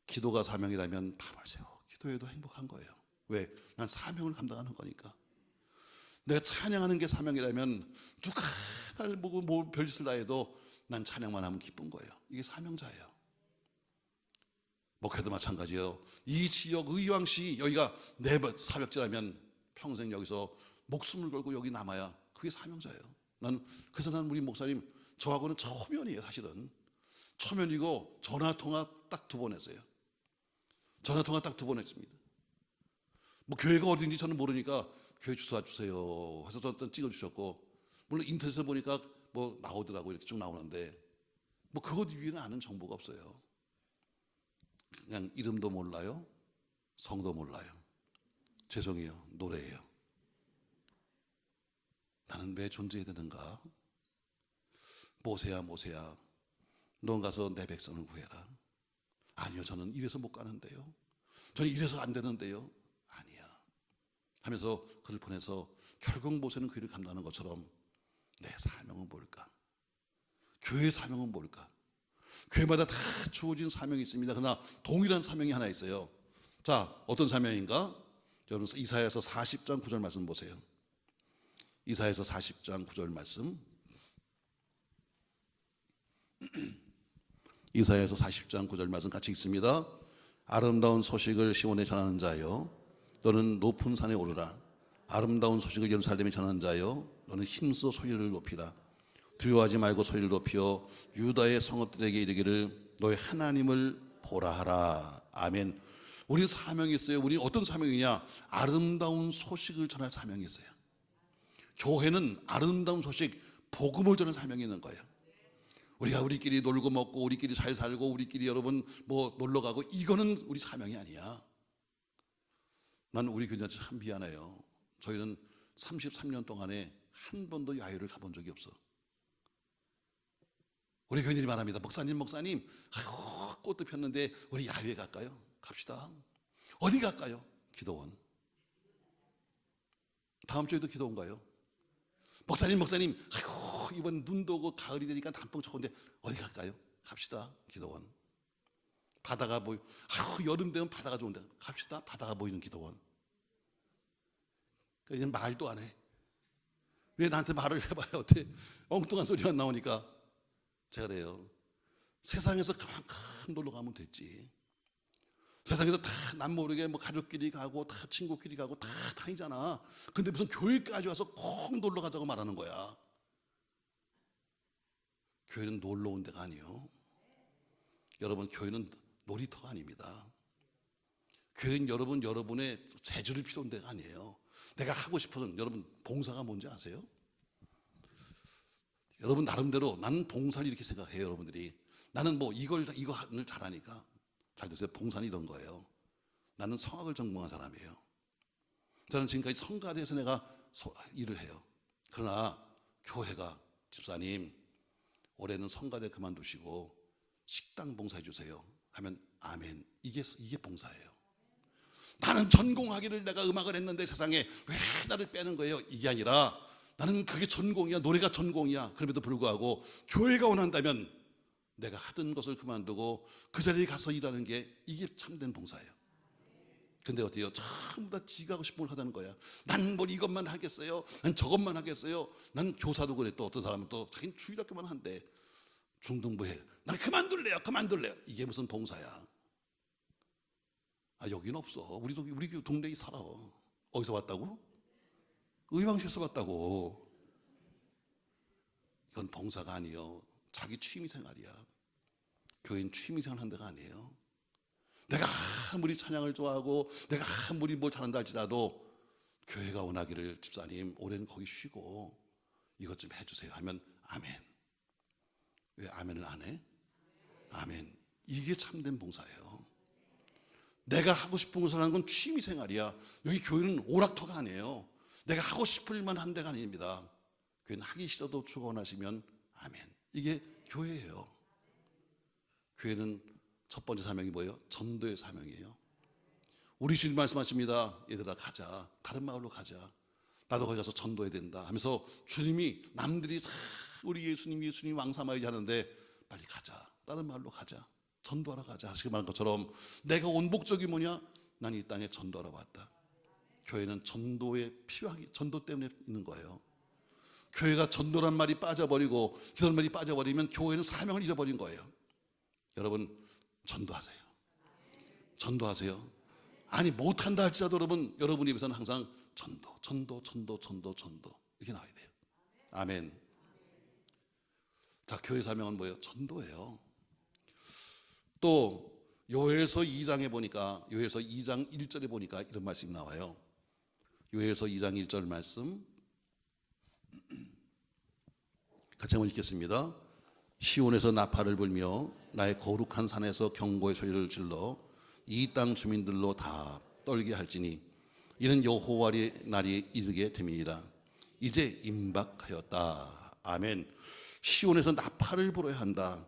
[SPEAKER 1] 기도가 사명이라면 밤을 새워 기도해도 행복한 거예요. 왜? 난 사명을 감당하는 거니까. 내가 찬양하는 게 사명이라면 누가 날 보고 뭐 별짓을 다 해도 난 찬양만 하면 기쁜 거예요. 이게 사명자예요. 목회도 마찬가지예요. 이 지역 의왕시 여기가 내 사역지라면 평생 여기서 목숨을 걸고 여기 남아야 그게 사명자예요. 그래서 난 우리 목사님 저하고는 초면이에요. 사실은 초면이고 전화통화 딱 2번 했어요. 전화통화 딱 2번 했습니다. 뭐 교회가 어딘지 저는 모르니까 교회 주소 주세요 해서 저한테 찍어주셨고, 물론 인터넷에 보니까 뭐 나오더라고. 이렇게 쭉 나오는데 뭐 그것 위에는 아는 정보가 없어요. 그냥 이름도 몰라요, 성도 몰라요. 죄송해요, 노래예요. 나는 왜 존재해야 되는가? 모세야 모세야, 넌 가서 내 백성을 구해라. 아니요, 저는 이래서 못 가는데요, 저는 이래서 안 되는데요. 아니야 하면서 그를 보내서 결국 모세는 그 일을 감당하는 것처럼 내 사명은 뭘까? 교회의 사명은 뭘까? 교회마다 다 주어진 사명이 있습니다. 그러나 동일한 사명이 하나 있어요. 자, 어떤 사명인가? 여러분 이사야서 40장 9절 말씀 보세요. 이사야서 40장 9절 말씀. 이사야서 40장 9절 말씀 같이 읽습니다. 아름다운 소식을 시온에 전하는 자여, 너는 높은 산에 오르라. 아름다운 소식을 예루살렘에 전하는 자여, 너는 힘써 소리를 높이라. 두려워하지 말고 소리를 높여 유다의 성읍들에게 이르기를 너의 하나님을 보라 하라. 아멘. 우리 사명이 있어요. 우리 어떤 사명이냐? 아름다운 소식을 전할 사명이 있어요. 교회는 아름다운 소식, 복음을 전하는 사명이 있는 거예요. 우리가 우리끼리 놀고 먹고 우리끼리 잘 살고 우리끼리 여러분 뭐 놀러 가고, 이거는 우리 사명이 아니야. 난 우리 교회한테 참 미안해요. 저희는 33년 동안에 한 번도 야유를 가본 적이 없어. 우리 교인들이 말합니다. 목사님 아이고, 꽃도 폈는데 우리 야유회 갈까요? 갑시다. 어디 갈까요? 기도원. 다음 주에도 기도원 가요. 목사님 아이고, 이번 눈도 오고 가을이 되니까 단풍 좋은데 어디 갈까요? 갑시다. 기도원. 바다가 보여. 아이고, 여름 되면 바다가 좋은데 갑시다. 바다가 보이는 기도원. 그러니까 이제 말도 안 해. 왜 나한테 말을 해봐요? 어떻게 엉뚱한 소리만 나오니까. 제가 그래요. 세상에서 그만큼 놀러 가면 됐지. 세상에서 다 남 모르게 뭐 가족끼리 가고 다 친구끼리 가고 다 다니잖아. 근데 무슨 교회까지 와서 꼭 놀러 가자고 말하는 거야. 교회는 놀러 온 데가 아니요. 여러분, 교회는 놀이터가 아닙니다. 교회는 여러분의 재주를 필요한 데가 아니에요. 내가 하고 싶어서. 여러분, 봉사가 뭔지 아세요? 여러분 나름대로 나는 봉사를 이렇게 생각해요. 여러분들이 나는 뭐 이걸 잘하니까. 잘 됐어요. 봉사는 이런 거예요. 나는 성악을 전공한 사람이에요. 저는 지금까지 성가대에서 내가 일을 해요. 그러나 교회가 집사님 올해는 성가대 그만두시고 식당 봉사해 주세요 하면 아멘. 이게 봉사예요. 나는 전공하기를 내가 음악을 했는데 세상에 왜 나를 빼는 거예요? 이게 아니라 나는 그게 전공이야. 노래가 전공이야. 그럼에도 불구하고 교회가 원한다면 내가 하던 것을 그만두고 그 자리에 가서 일하는 게 이게 참된 봉사예요. 근데 어때요? 전부 다 지가 하고 싶은 걸 하다는 거야. 난 뭘 이것만 하겠어요? 난 저것만 하겠어요? 난 교사도 그래. 또 어떤 사람은 또 자기는 주일학교만 한대. 중등부에 난 그만둘래요. 이게 무슨 봉사야? 여긴 없어. 우리 동네에 살아. 어디서 왔다고? 의왕시에서 왔다고. 이건 봉사가 아니에요. 자기 취미생활이야. 교인 취미생활 하는 데가 아니에요. 내가 아무리 찬양을 좋아하고 내가 아무리 뭘 잘한다 할지라도 교회가 원하기를 집사님 올해는 거기 쉬고 이것 좀 해주세요 하면 아멘. 왜 아멘을 안 해? 아멘. 이게 참된 봉사예요. 내가 하고 싶은 것을 하는 건 취미생활이야. 여기 교회는 오락터가 아니에요. 내가 하고 싶을 일만 하는 데가 아닙니다. 교회는 하기 싫어도 주가 원하시면 아멘. 이게 교회예요. 교회는 첫 번째 사명이 뭐예요? 전도의 사명이에요. 우리 주님 말씀하십니다. 얘들아 가자. 다른 마을로 가자. 나도 거기 가서 전도해야 된다 하면서 주님이 남들이 다 우리 예수님 왕삼아야지 하는데 빨리 가자. 다른 마을로 가자. 전도하러 가자 하시고 말한 것처럼 내가 온 목적이 뭐냐? 난 이 땅에 전도하러 왔다. 교회는 전도에 필요하기, 전도 때문에 있는 거예요. 교회가 전도란 말이 빠져버리고 기도란 말이 빠져버리면 교회는 사명을 잊어버린 거예요. 여러분 전도하세요. 전도하세요. 아니 못한다 할지라도 여러분 입에서는 항상 전도 이렇게 나와야 돼요. 아멘. 자, 교회 사명은 뭐예요? 전도예요. 또 요엘서 2장에 보니까 요엘서 2장 1절에 보니까 이런 말씀이 나와요. 요엘서 2장 1절 말씀 같이 한번 읽겠습니다. 시온에서 나팔을 불며 나의 거룩한 산에서 경고의 소리를 질러 이 땅 주민들로 다 떨게 할지니 이는 여호와의 날이 이르게 됨이니라. 이제 임박하였다. 아멘. 시온에서 나팔을 불어야 한다.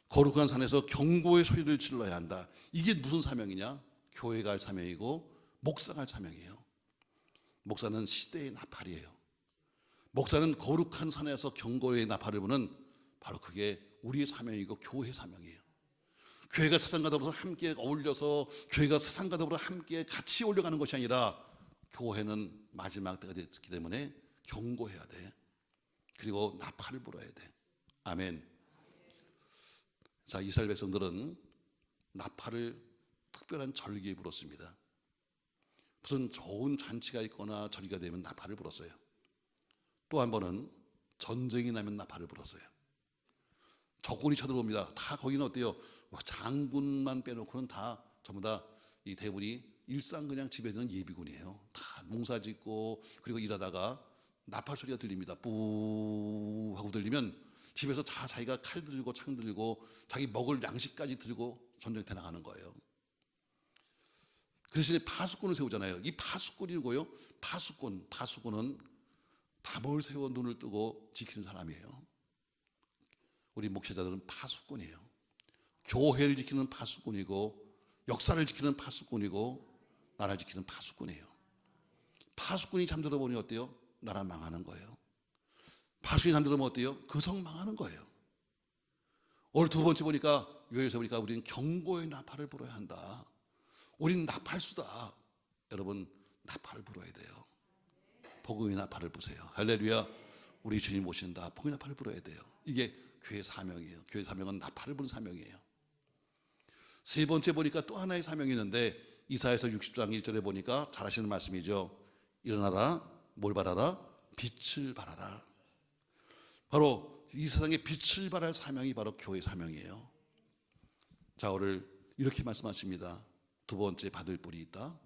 [SPEAKER 1] 거룩한 산에서 경고의 소리를 질러야 한다. 이게 무슨 사명이냐? 교회가 할 사명이고 목사가 할 사명이에요. 목사는 시대의 나팔이에요. 목사는 거룩한 산에서 경고의 나팔을 부는 바로 그게 우리의 사명이고 교회의 사명이에요. 교회가 세상과 더불어서 함께 어울려서 교회가 세상과 더불어 함께 같이 올려가는 것이 아니라 교회는 마지막 때가 됐기 때문에 경고해야 돼. 그리고 나팔을 불어야 돼. 아멘. 자, 이스라엘 백성들은 나팔을 특별한 절기에 불었습니다. 무슨 좋은 잔치가 있거나 절기가 되면 나팔을 불었어요. 또 한 번은 전쟁이 나면 나팔을 불었어요. 적군이 쳐들어옵니다. 다 거기는 어때요? 장군만 빼놓고는 다 전부 다 이 대부분이 일상 그냥 집에 있는 예비군이에요. 다 농사 짓고 그리고 일하다가 나팔 소리가 들립니다. 뿌 하고 들리면 집에서 다 자기가 칼 들고 창 들고 자기 먹을 양식까지 들고 전쟁터에 나가는 거예요. 그 대신에 파수꾼을 세우잖아요. 이 파수꾼이고요. 파수꾼은 담을 세워 눈을 뜨고 지키는 사람이에요. 우리 목회자들은 파수꾼이에요. 교회를 지키는 파수꾼이고 역사를 지키는 파수꾼이고 나라를 지키는 파수꾼이에요. 파수꾼이 잠들어 보니 어때요? 나라 망하는 거예요. 파수꾼이 잠들어 보면 어때요? 그 성 망하는 거예요. 오늘 두 번째 보니까 요엘서 보니까 우리는 경고의 나팔을 불어야 한다. 우리는 나팔수다. 여러분 나팔을 불어야 돼요. 복음의 나팔을 부세요. 할렐루야. 우리 주님 오신다. 복음의 나팔을 불어야 돼요. 이게 교회 사명이에요. 교회 사명은 나팔을 부는 사명이에요. 세 번째 보니까 또 하나의 사명이 있는데 이사야서 60장 1절에 보니까 잘 아시는 말씀이죠. 일어나라. 뭘 바라라? 빛을 바라라. 바로 이 세상에 빛을 발할 사명이 바로 교회 사명이에요. 자, 오늘 이렇게 말씀하십니다. 두 번째 받을 뿔이 있다.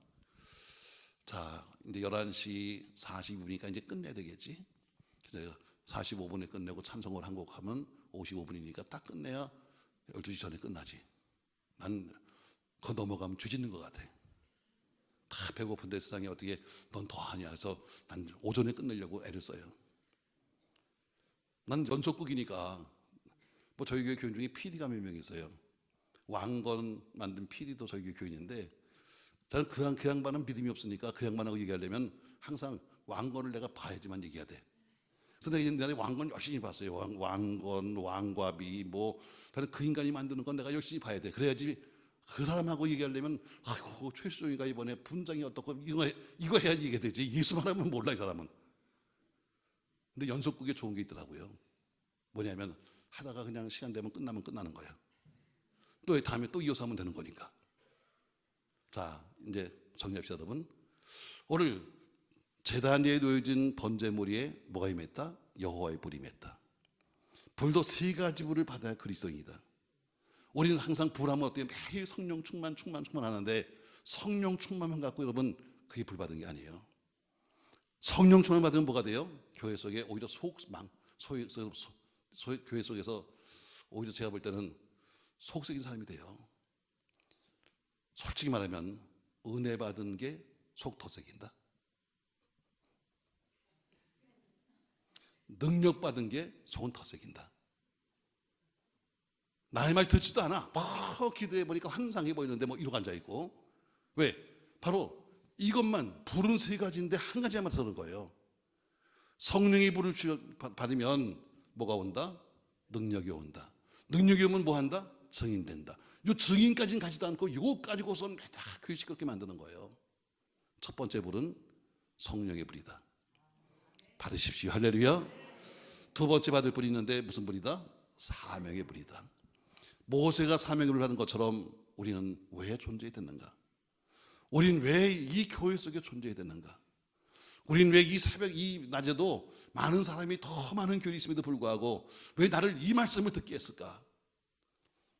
[SPEAKER 1] 자, 이제 11시 40분이니까 이제 끝내야 되겠지. 그래서 45분에 끝내고 찬송을 한 곡 하면 55분이니까 딱 끝내야 12시 전에 끝나지. 난 그 넘어가면 죄 짓는 것 같아. 다 배고픈데 세상에 어떻게 넌 더 하냐 해서 난 오전에 끝내려고 애를 써요. 난 연속극이니까. 뭐 저희 교회 교인 중에 PD가 몇 명 있어요. 왕건 만든 PD도 저희 교회 교인인데, 저는 그 양반은 믿음이 없으니까 그 양반하고 얘기하려면 항상 왕건을 내가 봐야지만 얘기해야 돼. 그래서 내가 옛날에 왕건 열심히 봤어요. 왕건, 왕과비, 뭐 저는 그 인간이 만드는 건 내가 열심히 봐야 돼. 그래야지 그 사람하고 얘기하려면, 아이고 최수종이가 이번에 분장이 어떻고 이거 해야지 얘기가 되지. 예수만 하면 몰라 이 사람은. 근데 연속극에 좋은 게 있더라고요. 뭐냐면 하다가 그냥 시간 되면 끝나면 끝나는 거예요. 또 다음에 또 이어서 하면 되는 거니까. 자, 이제 정리합시다 여러분. 오늘 제단 위에 놓여진 번제물에 뭐가 임했다? 여호와의 불이 임했다. 불도 세 가지 불을 받아야 그리스도인이다. 우리는 항상 불하면 어때요? 매일 성령 충만하는데 성령 충만만 갖고 여러분 그게 불 받은 게 아니에요. 성령 충만 받으면 뭐가 돼요? 교회 속에 오히려 교회 속에서 오히려 제가 볼 때는 속썩인 사람이 돼요. 솔직히 말하면 은혜 받은 게 속 더 새긴다. 능력 받은 게 속은 더 새긴다. 나의 말 듣지도 않아. 막 기도해 보니까 환상해 보이는데 뭐 이러고 앉아 있고. 왜? 바로 이것만 불은 세 가지인데 한 가지만 들은 거예요. 성령의 불을 받으면 뭐가 온다? 능력이 온다. 능력이 오면 뭐 한다? 증인된다. 이 증인까지는 가지도 않고 이거 가지고선 맨날 교회 시끄럽게 만드는 거예요. 첫 번째 불은 성령의 불이다. 받으십시오. 할렐루야. 두 번째 받을 불이 있는데 무슨 불이다? 사명의 불이다. 모세가 사명의 불을 받은 것처럼 우리는 왜 존재해야 됐는가? 우리는 왜 이 교회 속에 존재해야 됐는가? 우리는 왜 이 새벽 이 낮에도 많은 사람이 더 많은 교회에 있음에도 불구하고 왜 나를 이 말씀을 듣게 했을까?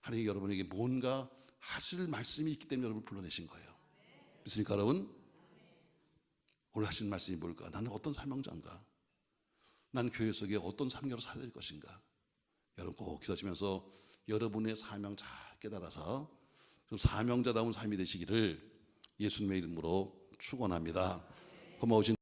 [SPEAKER 1] 하나님 여러분에게 뭔가 하실 말씀이 있기 때문에 여러분을 불러내신 거예요. 믿습니까 여러분? 오늘 하신 말씀이 뭘까? 나는 어떤 사명자인가? 난 교회 속에 어떤 삶으로 살아야 될 것인가? 여러분 꼭 기도하시면서 여러분의 사명 잘 깨달아서 좀 사명자다운 삶이 되시기를 예수님의 이름으로 축원합니다. 고마우신